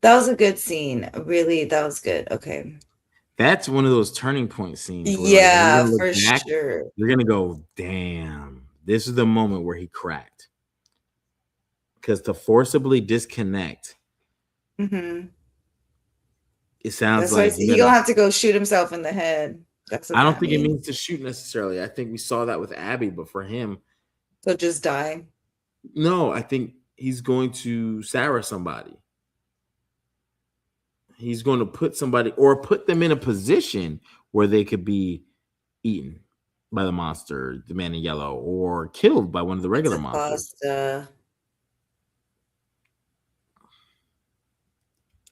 That was a good scene. Really, that was good. Okay. That's one of those turning point scenes where, like, when you're Yeah, gonna look for back, sure. you're gonna go, "Damn, this is the moment where he cracked." Because to forcibly disconnect, Hmm. it sounds That's why like you he gotta. gonna have to go shoot himself in the head. That's what I don't that think it means. means to shoot necessarily. I think we saw that with Abby, but for him, So just die. no. I think he's going to Sarah somebody. He's going to put somebody or put them in a position where they could be eaten by the monster, the man in yellow, or killed by one of the It's regular a monsters. pasta.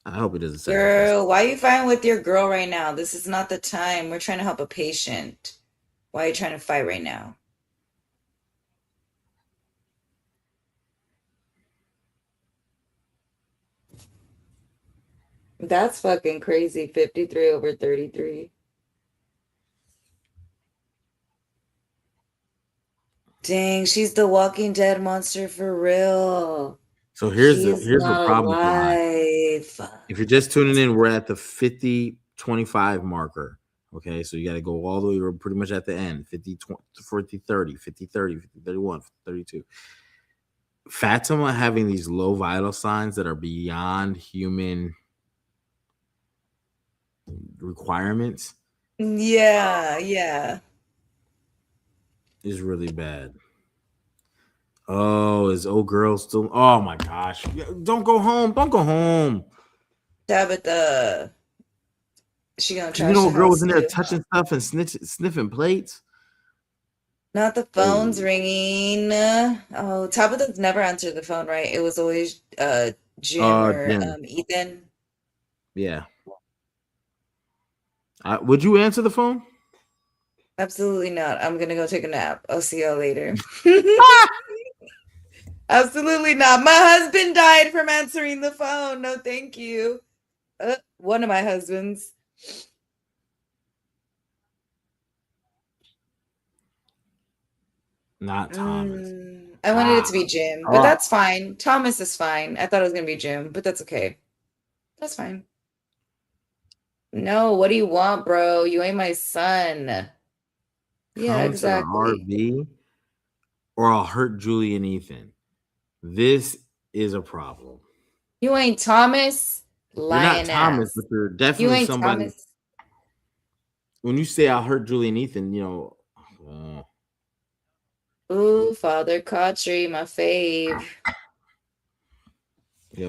I hope he doesn't sacrifice. Girl, why are you fighting with your girl right now? This is not the time. We're trying to help a patient. Why are you trying to fight right now? That's fucking crazy. 53 over 33. Dang, she's the Walking Dead monster for real. So She's here's the not problem with live. alive. If you're just tuning in, we're at the 50-25 marker. Okay, so you got to go all the way. We're pretty much at the end 50, 20, 40, 30, 50, 30, 50, 31, 32. Fatima having these low vital signs that are beyond human requirements Yeah, yeah. is really bad. Oh, is old girl still? Oh my gosh! Don't go home! Don't go home! Tabitha. She gonna Because you trash know, the a girl was house in there too, touching huh? stuff and sniffing plates. Not the phone's Oh, ringing. Oh, Tabitha's never answered the phone, right? It was always Jim or Jim. Ethan. Yeah. Would you answer the phone? Absolutely not. I'm gonna go take a nap. I'll see y'all later. Absolutely not. My husband died from answering the phone. No, thank you. One of my husbands. Not Thomas. I wanted it Ah. to be Jim, but Oh. that's fine. Thomas is fine. I thought it was gonna be Jim, but that's okay. That's fine. No, what do you want, bro? You ain't my son. Yeah, Come to the exactly. RV or I'll hurt Julie and Ethan. This is a problem. You ain't Thomas, You're not lying Thomas, but ass. you're You definitely ain't somebody. Thomas. When you say I'll hurt Julie and Ethan, uh, Ooh, Father Kotri, my fave.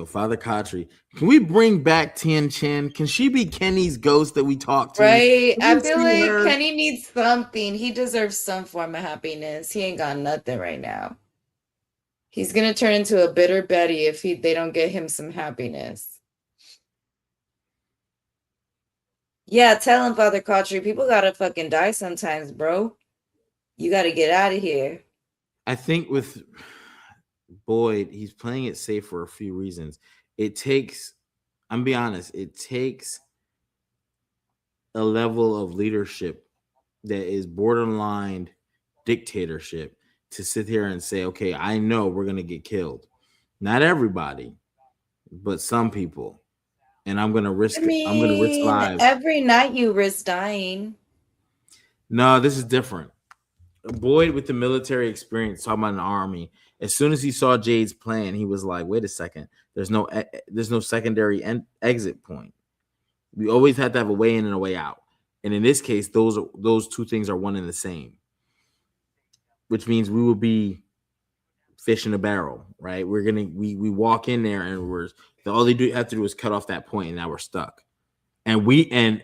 Father Kotri. Can we bring back Tien Chen? Can she be Kenny's ghost that we talked to? Right? Can I we feel see like her? Kenny needs something. He deserves some form of happiness. He ain't got nothing right now. He's gonna turn into a bitter Betty if they don't get him some happiness. Yeah, tell him, Father Kotri, people gotta fucking die sometimes, bro. You gotta get out of here. I think with Boyd, he's playing it safe for a few reasons. It takes, I'm be honest, it takes a level of leadership that is borderline dictatorship to sit here and say, okay, I know we're gonna get killed. Not everybody, but some people. And I I'm gonna risk mean, lives. every night you risk dying. No, this is different. Boyd with the military experience, talking about an army. As soon as he saw Jade's plan, he was like, "Wait a second. There's no secondary exit point. We always have to have a way in and a way out. And in this case, those two things are one and the same, which means we will be fish in a barrel, right? We walk in there and all they do have to do is cut off that point, and now we're stuck. And we and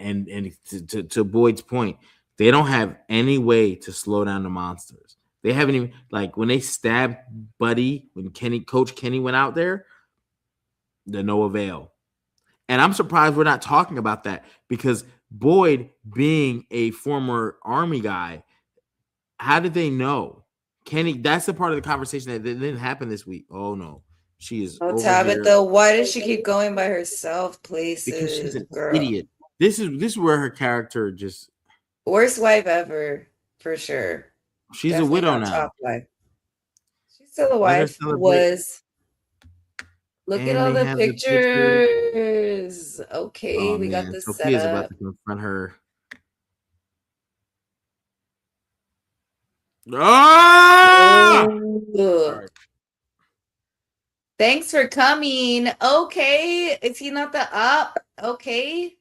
to Boyd's point, they don't have any way to slow down the monsters. They haven't even like when they stabbed Buddy when Coach Kenny went out there, to no avail. And I'm surprised we're not talking about that because Boyd, being a former army guy, how did they know? Kenny, that's the part of the conversation that didn't happen this week. Oh no, she is Oh, over here Tabitha, why does she keep going by herself because she's places, an girl? idiot. This is where her character just Worst wife ever, for sure. she's a Definitely widow not now. top wife. So the Let her wife celebrate. was. Look at And all they the have the pictures. pictures. Okay, Oh we got man, this set Sophia's about up. to confront her. Ah! All Ooh. right. Thanks for coming. Okay. Is he not the up? Okay.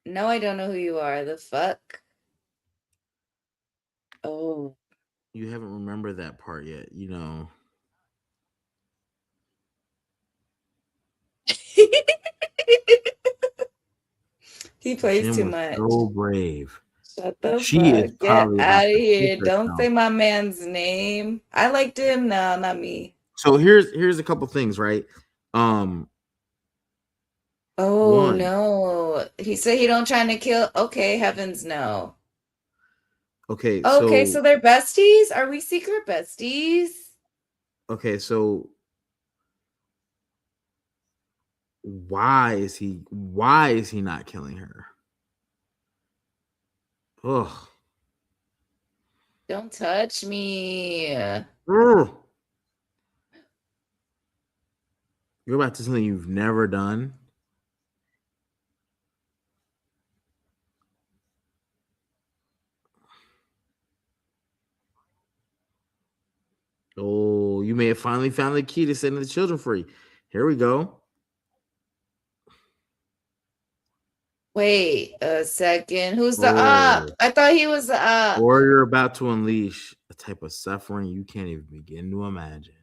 No, I don't know who you are. The fuck? Oh. You haven't remembered that part yet, you know. He plays Jim too was much. so brave. Shut the She is fuck. Get probably out about of to shit here. Don't say herself. my man's name. I liked him. No, not me. So here's a couple things, right? Um, Oh one, no. He said he don't trying to kill. Okay, heavens no. okay, Okay, so so they're besties? Are we secret besties? okay, so why is he not killing her? Ugh. Don't touch me. Ugh. You're about to something you've never done. Oh, you may have finally found the key to setting the children free. Here we go. Wait a second. Who's the up? Oh, I thought he was the up. or you're about to unleash a type of suffering you can't even begin to imagine.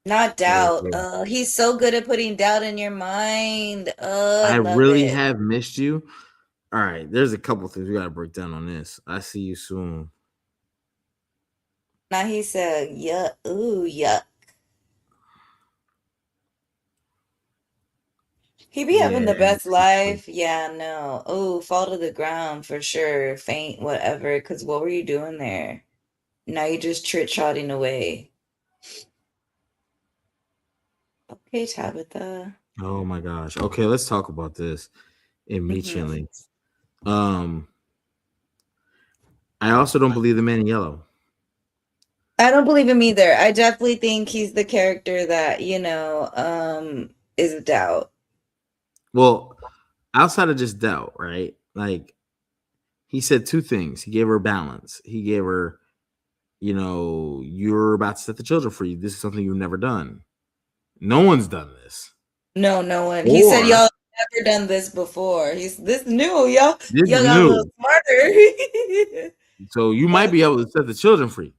Not There you doubt. go. He's so good at putting doubt in your mind. I I love really it. have missed you. All right, there's a couple things we got to break down on this. I see you soon. Now he said, yeah, ooh, yuck. He be having Yeah. the best life. Yeah, no. Oh, fall to the ground for sure. Faint, whatever. Because what were you doing there? Now you're just trotting away. Okay, Tabitha. Oh my gosh. Okay, let's talk about this Hmm. immediately. Um, I also don't believe the man in yellow. I don't believe him either. I definitely think he's the character that, is a doubt. Well, outside of just doubt, right? Like he said two things. He gave her balance. He gave her, you're about to set the children free. This is something you've never done. No one's done this. No, no one. He said Or y'all never done this before. He's this new, y'all. this Y'all is got a little new. smarter. So you might Uh, be able to set the children free.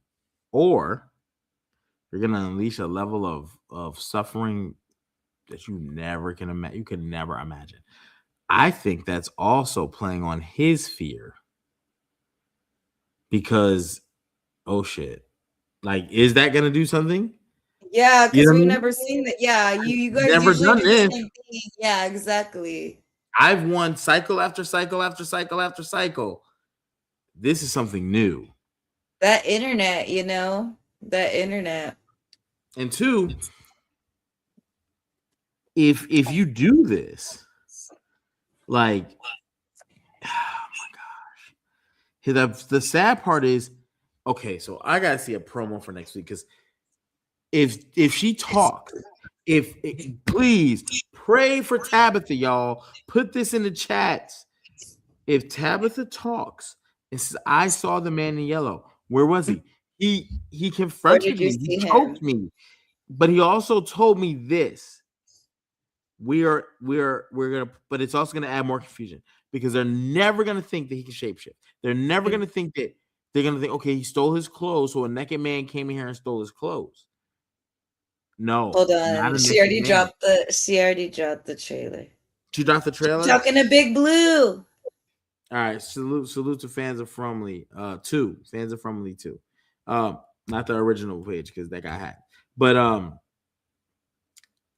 Or you're gonna unleash a level of suffering that you could never imagine. I think that's also playing on his fear because oh shit. Like, is that gonna do something? yeah, You because know what I we've mean? never seen that. Yeah, you guys Never usually done do the this. same thing. Yeah, exactly. I've won cycle after cycle after cycle after cycle. This is something new. That internet, that internet. And two, if you do this, like the sad part is, okay, so I gotta see a promo for next week because if she talks, please pray for Tabitha, y'all. Put this in the chats. If Tabitha talks and says, "I saw the man in yellow," where was he? He Where did confronted you me. He see choked him? me, but he also told me this. We're gonna, but it's also gonna add more confusion because they're never gonna think that he can shapeshift. They're never gonna think that they're gonna think, okay, he stole his clothes, so a naked man came in here and stole his clothes. No, Hold not on. a naked man. She already dropped the trailer. She dropped the trailer. Talking to Big Blue. All right, salute to fans of Fromley. Two fans of Fromley two. Not the original page because that got hacked. But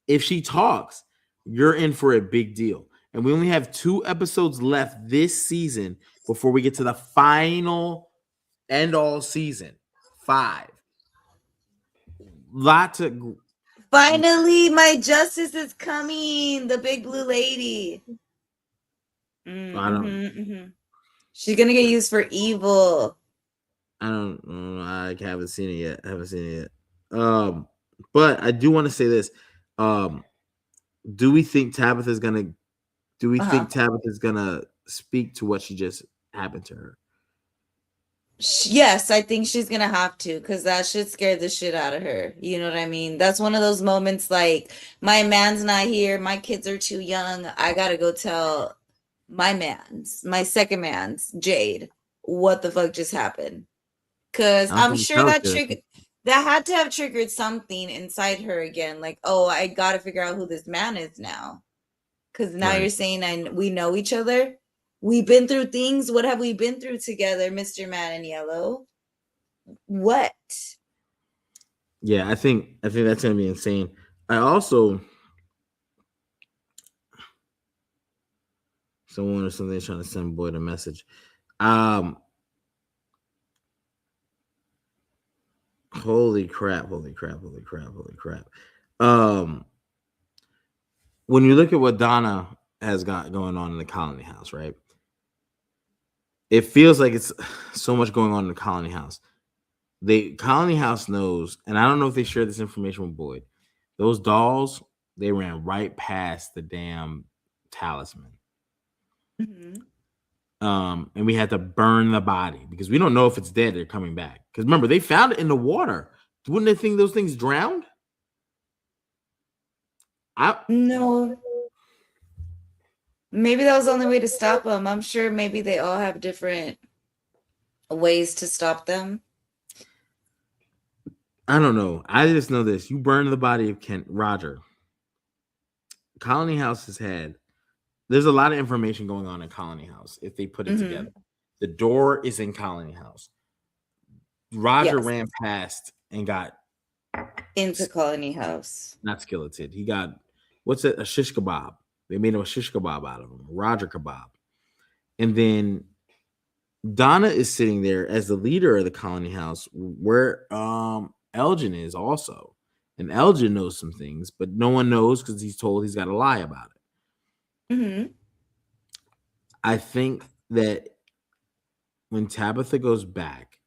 if she talks, you're in for a big deal. And we only have 2 episodes left this season before we get to the final end all season. 5. Lot to Finally, my justice is coming. The Big Blue lady. I don't. She's gonna get used for evil. I don't. I haven't seen it yet. I haven't seen it yet. But I do want to say this. Um, do we think Tabitha's gonna? Do we Uh-huh. think Tabitha's gonna speak to what she just happened to her? Yes, I think she's gonna have to because that shit scared the shit out of her. You know what I mean? That's one of those moments like my man's not here, my kids are too young. I gotta go tell my second man's, Jade, what the fuck just happened. Because I don't I'm think sure so. that had to have triggered something inside her again. Like, oh, I gotta figure out who this man is now. Because now Right. you're saying we know each other. We've been through things. What have we been through together, Mr. Man in Yellow? What? Yeah, I think that's gonna be insane. I also someone or something trying to send Boyd a message. Um, holy crap! Holy crap! Holy crap! Holy crap! Um, when you look at what Donna has got going on in the Colony House, right? It feels like it's so much going on in the Colony House. The Colony House knows, and I don't know if they share this information with Boyd. Those dolls, they ran right past the damn talisman. Mhm. And we had to burn the body because we don't know if it's dead or coming back. Because remember, they found it in the water. Wouldn't they think those things drowned? I No, maybe that was the only way to stop them. I'm sure maybe they all have different ways to stop them. I don't know. I just know this. You burn the body of Kent Roger. Colony House has had. There's a lot of information going on in Colony House if they put it together. Hmm. The door is in Colony House. Roger Yes, ran past and got into Colony House. not skilleted. He got what's it? A shish kebab. They made him a shish kebab out of him, Roger kebab. And then Donna is sitting there as the leader of the Colony House, where Elgin is also. And Elgin knows some things, but no one knows because he's told he's got to lie about it. Hmm. I think that when Tabitha goes back,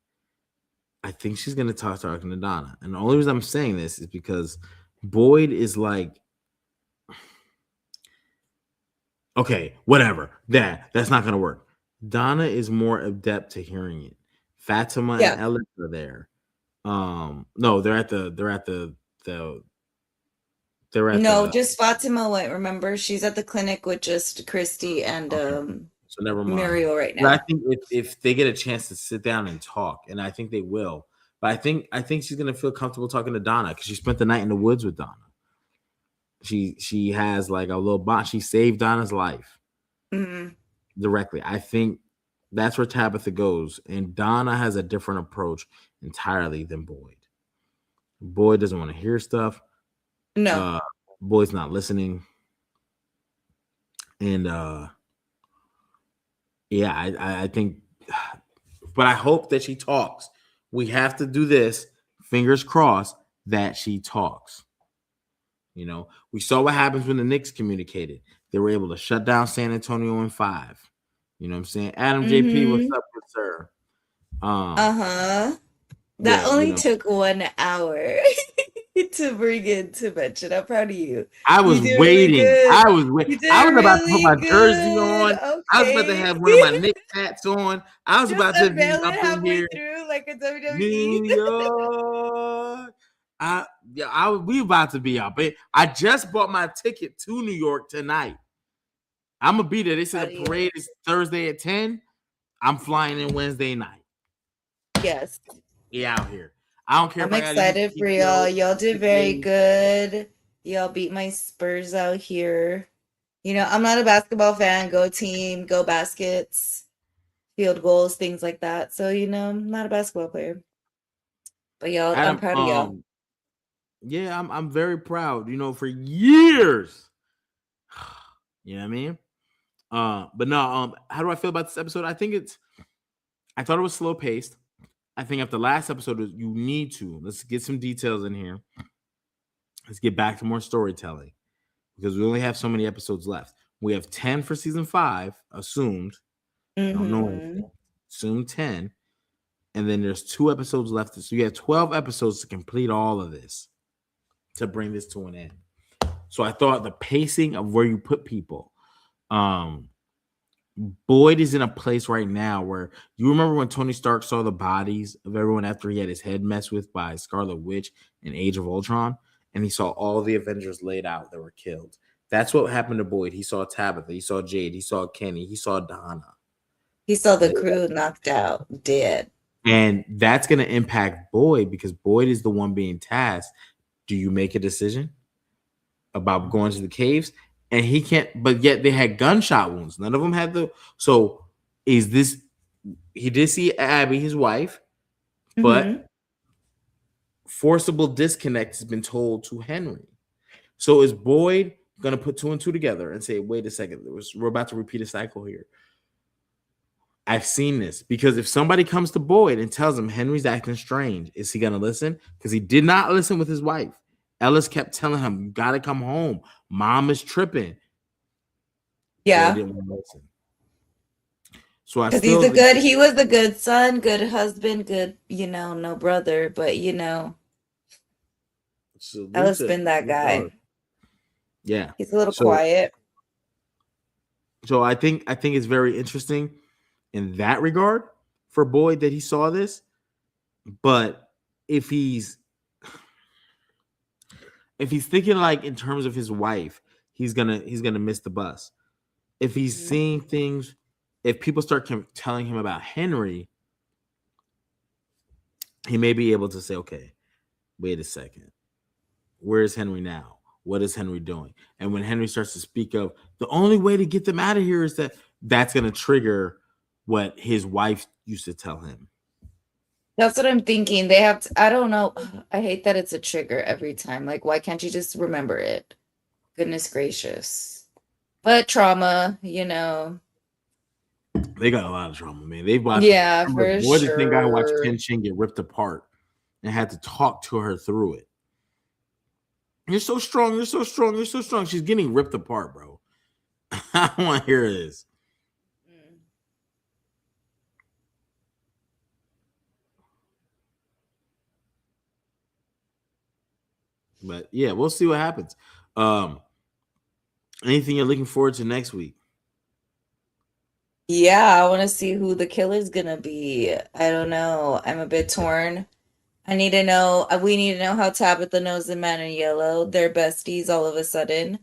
I think she's going to talking to Donna. And the only reason I'm saying this is because Boyd is like, okay, whatever. That's not going to work. Donna is more adept to hearing it. Fatima and Yeah. Ellis are there. No, they're at the they're at No, the just Fatima went. Remember, she's at the clinic with just Christy and okay. So never mind. Muriel right But I now. think if they get a chance to sit down and talk, and I think they will, but I think she's gonna feel comfortable talking to Donna because she spent the night in the woods with Donna. She has like a little bond. She saved Donna's life Hmm. directly. I think that's where Tabitha goes, and Donna has a different approach entirely than Boyd. Boyd doesn't want to hear stuff. No, Uh, Boyd's not listening, and yeah, I think, but I hope that she talks. We have to do this. Fingers crossed that she talks. You know, we saw what happens when the Knicks communicated. They were able to shut down San Antonio in 5. You know what I'm saying? Adam JP, what's hmm up, good sir? Um, uh-huh. That yeah, only took 1 hour to bring in to mention. I'm proud of you. I You was did really waiting. good. I was waiting. You I did was about to put really my jersey good. on. I was about to Okay. have one of my Knicks hats on. I was Just about to be unveil it up in halfway here. through like a WWE. New York. We about to be up. I just bought my ticket to New York tonight. I'm gonna be there. They said Proud the of you. parade is Thursday at 10. I'm flying in Wednesday night. Yes. Yeah, out here. I don't care if I'm I gotta use excited for y'all. PTO Y'all did 6 very days. good. Y'all beat my Spurs out here. You know, I'm not a basketball fan. Go team, go baskets, field goals, things like that. So, I'm not a basketball player. But y'all, I'm Adam, proud of y'all. yeah, I'm very proud. For years. You know what I mean? But no, how do I feel about this episode? I thought it was slow paced. I think after the last episode, you need to let's get some details in here. Let's get back to more storytelling because we only have so many episodes left. We have 10 for season 5, assumed. I don't know Mm-hmm. anything. Assumed 10. And then there's 2 episodes left. So you have 12 episodes to complete all of this to bring this to an end. So I thought the pacing of where you put people. Boyd is in a place right now where you remember when Tony Stark saw the bodies of everyone after he had his head messed with by Scarlet Witch in Age of Ultron, and he saw all the Avengers laid out that were killed. That's what happened to Boyd. He saw Tabitha, he saw Jade, he saw Kenny, he saw Donna. He saw the crew knocked out, dead. And that's going to impact Boyd because Boyd is the one being tasked. Do you make a decision about going to the caves? And he can't, but yet they had gunshot wounds. None of them had the. So is this? He did see Abby, his wife, but Mm-hmm. forcible disconnect has been told to Henry. So is Boyd going to put 2 and 2 together and say, wait a second, we're about to repeat a cycle here? I've seen this because if somebody comes to Boyd and tells him Henry's acting strange, is he going to listen? Because he did not listen with his wife. Ellis kept telling him, you got to come home. Mom is tripping. Yeah. Boyd didn't want to listen. So I Because feel he was a good son, good husband, good, no brother, but Ellis been that guy. Yeah. He's a little quiet. So I think it's very interesting in that regard for Boyd that he saw this. But if he's thinking like in terms of his wife, he's gonna miss the bus. If he's seeing things, if people start telling him about Henry, he may be able to say, okay, wait a second. Where is Henry now? What is Henry doing? And when Henry starts to speak of the only way to get them out of here is that's going to trigger what his wife used to tell him. That's what I'm thinking. They have to, I don't know. I hate that it's a trigger every time. Like, why can't you just remember it? Goodness gracious. But trauma, They got a lot of trauma, man. They've watched. Yeah, for sure. The thing I watched sure. Ken Shin get ripped apart and had to talk to her through it. You're so strong. You're so strong. You're so strong. She's getting ripped apart, bro. I don't want to hear this. But yeah, we'll see what happens. Anything you're looking forward to next week? Yeah, I want to see who the killer's gonna be. I don't know. I'm a bit torn. I need to know. We need to know how Tabitha knows the man in yellow. They're besties all of a sudden.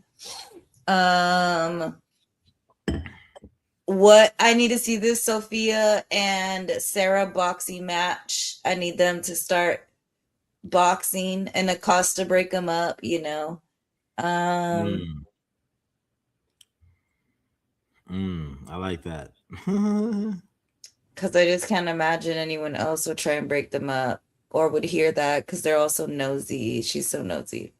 What I need to see this Sophia and Sarah boxing match. I need them to start boxing and Acosta break them up, I like that. Because I just can't imagine anyone else would try and break them up or would hear that because they're also nosy. She's so nosy.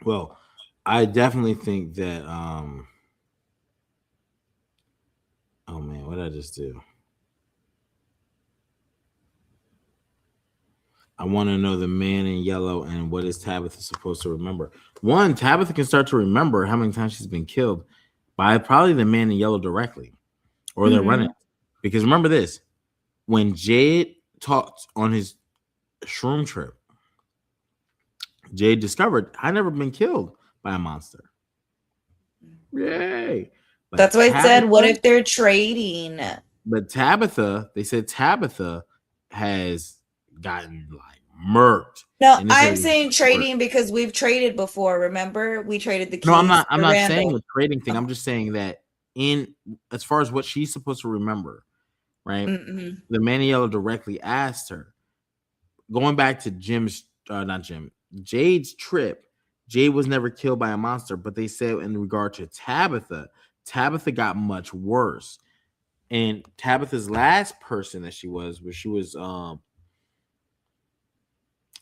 Well, I definitely think that oh man, what did I just do? I want to know the man in yellow and what is Tabitha supposed to remember. One, Tabitha can start to remember how many times she's been killed by probably the man in yellow directly, or they're running. Because remember this, when Jade talked on his shroom trip, Jade discovered I'd never been killed by a monster. Yay! But that's why I said, what if they're trading? But Tabitha, they said Tabitha has gotten like murked. No, I'm saying trading because we've traded before. Remember, we traded the keys. No, I'm not saying the trading thing. I'm just saying that in as far as what she's supposed to remember, right? The man in yellow directly asked her, going back to Jade's trip. Jade was never killed by a monster, but they said in regard to Tabitha got much worse. And Tabitha's last person that she was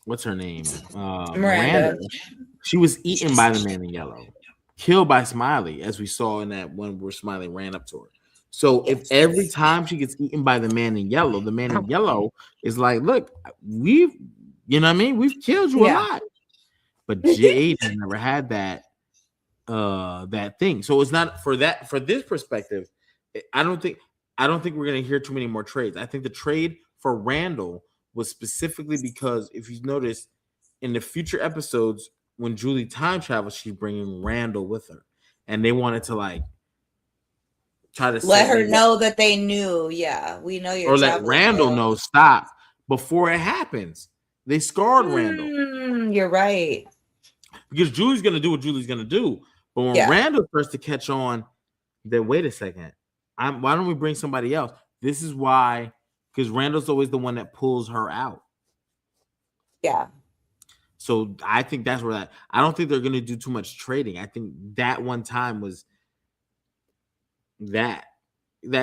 what's her name? Miranda. She was eaten by the man in yellow, killed by Smiley, as we saw in that one where Smiley ran up to her. So if every time she gets eaten by the man in yellow, the man in yellow is like, look, we've killed you a lot. but Jaden never had that thing. So it's not for this perspective. I don't think we're gonna hear too many more trades. I think the trade for Randall was specifically because if you notice in the future episodes when Julie time travels, she's bringing Randall with her, and they wanted to like try to Let set her maybe know that they knew. Yeah, we know you're or let traveling, Randall girl. know stop before it happens. They scarred Randall You're right. because Julie's gonna do what Julie's gonna do, but when Yeah, Randall starts to catch on, then wait a second. Why don't we bring somebody else? This is why, because Randall's always the one that pulls her out. yeah. So I think that's where that. I don't think they're going to do too much trading. I think that one time was that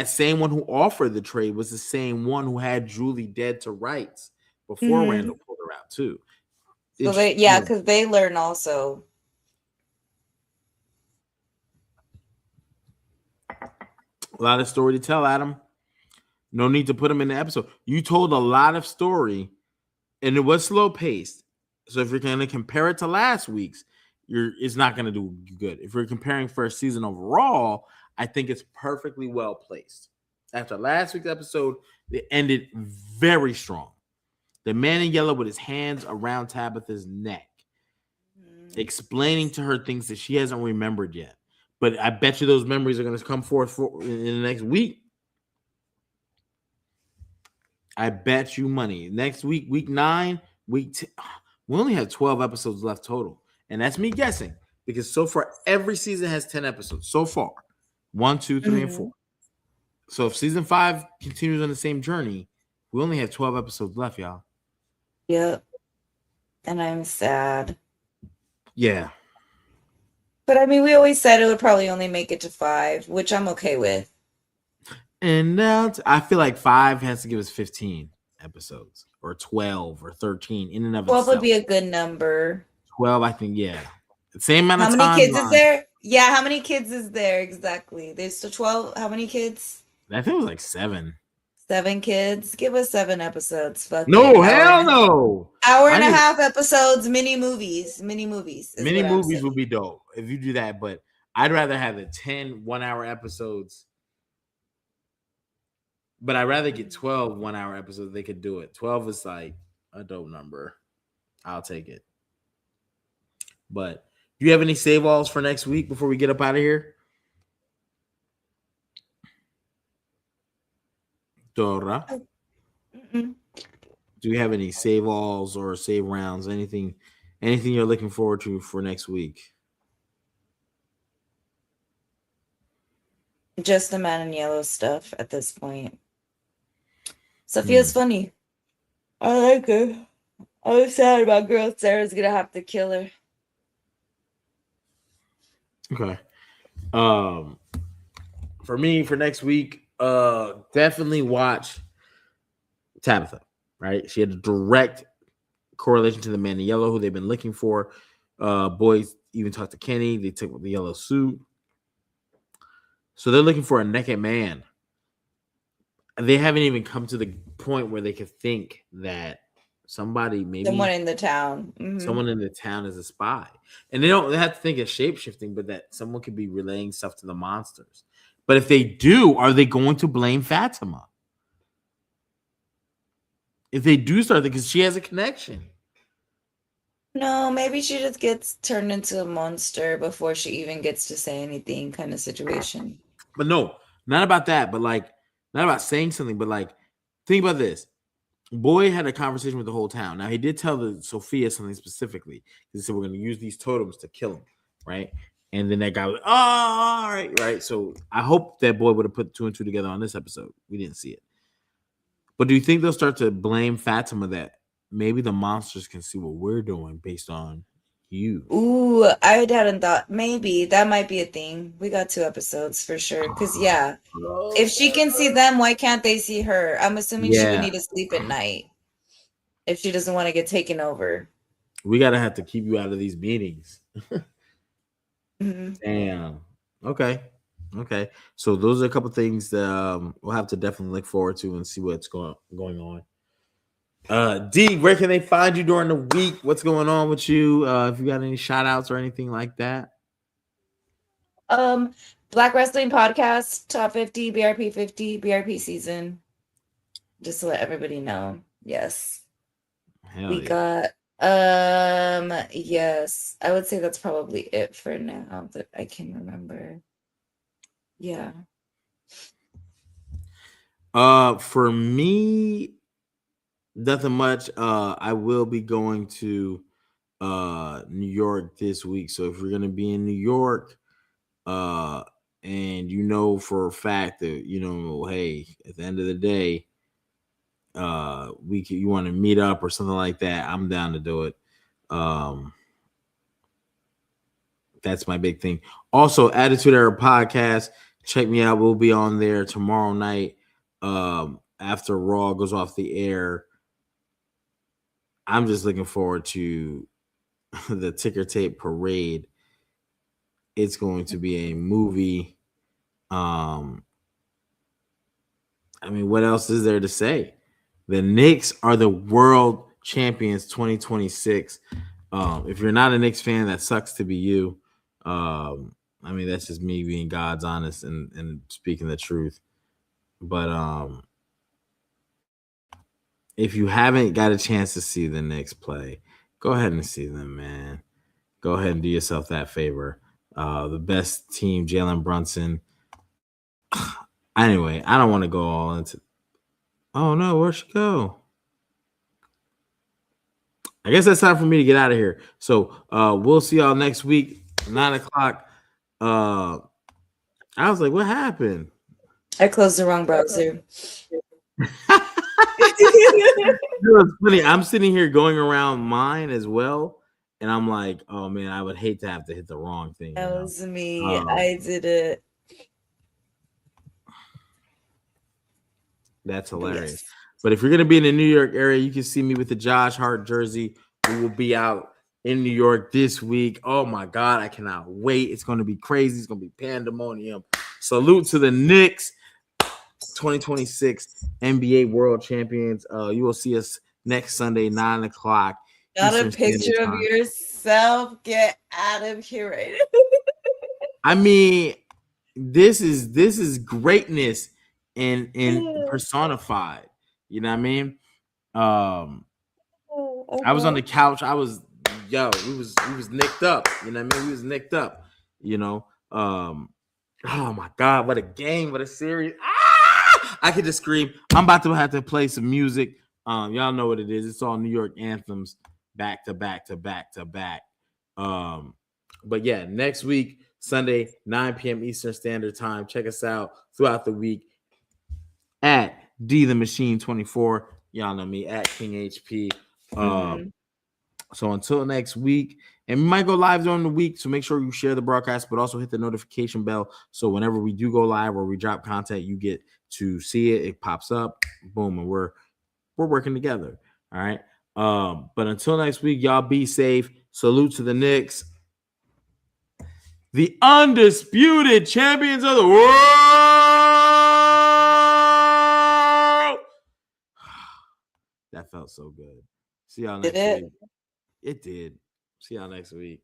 same one who offered the trade was the same one who had Julie dead to rights before Hmm. Randall pulled her out too. So It's they, yeah, because they learn also. a lot of story to tell, Adam. No need to put them in the episode. You told a lot of story, and it was slow paced. So if you're going to compare it to last week's, it's not going to do good. If you're comparing first season overall, I think it's perfectly well placed. After last week's episode, it ended very strong. The man in yellow with his hands around Tabitha's neck, explaining to her things that she hasn't remembered yet. But I bet you those memories are going to come forth in the next week. I bet you money. Next week, week 9, we only have 12 episodes left total. And that's me guessing because so far every season has 10 episodes so far. 1, 2, 3, and 4. Mhm. So if season 5 continues on the same journey, we only have 12 episodes left, y'all. Yep. And I'm sad. Yeah. But I mean, we always said it would probably only make it to 5, which I'm okay with. And now I feel like 5 has to give us 15 episodes or 12 or 13 in and of 12 would itself. be a good number. 12, I think, yeah. The same amount How of many kids is timeline. there? Yeah, how many kids is there exactly? There's still 12. How many kids? I think it was like 7. 7 kids. Give us 7 episodes. Fuck it. No, hell no. Hour I and a need half episodes, mini movies. Mini movies is many what I'm movies saying. would be dope if you do that, but I'd rather have the 10 1-hour episodes. But I'd rather get 12 1-hour episodes. They could do it. 12 is like a dope number. I'll take it. But do you have any save alls for next week before we get up out of here? Dora. Mm-mm. Do you have any save alls or save rounds? Anything you're looking forward to for next week? Just the man in yellow stuff at this point. Sophia's funny. I like her. I was sad about girl Sarah's gonna have to kill her. Okay. For me, for next week, definitely watch Tabitha. Right, she had a direct correlation to the man in yellow who they've been looking for. Boys even talked to Kenny. They took the yellow suit, so they're looking for a naked man. They haven't even come to the point where they could think that somebody, maybe Someone in the town. someone in the town is a spy, and they don't have to think of shape shifting, but that someone could be relaying stuff to the monsters. But if they do, are they going to blame Fatima? If they do start, because she has a connection. No, maybe she just gets turned into a monster before she even gets to say anything kind of situation. But no, not about that. But like, not about saying something. But like, think about this. Boy had a conversation with the whole town. Now he did tell the Sophia something specifically. He said we're going to use these totems to kill him, right? And then that guy was, oh, all right, right. So I hope that boy would have put 2 and 2 together on this episode. We didn't see it. But do you think they'll start to blame Fatima that maybe the monsters can see what we're doing based on you? Ooh, I hadn't thought. Maybe that might be a thing. We got 2 episodes for sure. Because, yeah, if she can see them, why can't they see her? I'm assuming she would Yeah, need to sleep at night if she doesn't want to get taken over. we gotta have to keep you out of these meetings. Mhm. Damn. Okay. Okay. So those are a couple things that we'll have to definitely look forward to and see what's going on. D, where can they find you during the week? What's going on with you? If you got any shout outs or anything like that. Um, Black Wrestling Podcast, Top 50, BRP 50, BRP season. Just to let everybody know. Yes. Hell We yeah. got yes. I would say that's probably it for now that I can remember. Yeah. For me, nothing much. I will be going to New York this week. So if you're gonna be in New York, uh and you know for a fact that hey, at the end of the day, you want to meet up or something like that, I'm down to do it. Um that's my big thing. Also, Attitude Era Podcast. Check me out. We'll be on there tomorrow night. After Raw goes off the air. I'm just looking forward to the ticker tape parade. It's going to be a movie. Um, I mean, what else is there to say? The Knicks are the world champions 2026. If you're not a Knicks fan, that sucks to be you. I mean, that's just me being God's honest and speaking the truth. But if you haven't got a chance to see the Knicks play, go ahead and see them, man. Go ahead and do yourself that favor. The best team, Jalen Brunson. Anyway, I don't want to go all into. Oh no, where'd she go? I guess that's time for me to get out of here. So we'll see y'all next week, 9 o'clock. I was like, what happened? I closed the wrong browser. It's funny. I'm sitting here going around mine as well, and I'm like, oh man, I would hate to have to hit the wrong thing. That was me. I did it. That's hilarious. Yes. But if you're gonna be in the New York area, you can see me with the Josh Hart jersey. We will be out in New York this week. Oh my God, I cannot wait. It's gonna be crazy. It's gonna be pandemonium. Salute to the Knicks, 2026 NBA World Champions. You will see us next Sunday, 9 o'clock. Got Eastern a picture Standard of Time. yourself. Get out of here right I mean, this is greatness in personified. You know what I mean? I was on the couch. We was nicked up. You know what I mean? We was nicked up. You know. Oh my God, what a game, what a series. I could just scream. I'm about to have to play some music. Y'all know what it is. It's all New York anthems back to back to back to back. But yeah, next week, Sunday, 9 p.m. Eastern Standard Time. Check us out throughout the week at D the Machine 24. Y'all know me at King HP. So until next week, and we might go live during the week, so make sure you share the broadcast, but also hit the notification bell so whenever we do go live or we drop content, you get to see it. It pops up, boom, and we're working together. All right. But until next week, y'all be safe. Salute to the Knicks, the undisputed champions of the world. That felt so good. See y'all next week. It did. See y'all next week.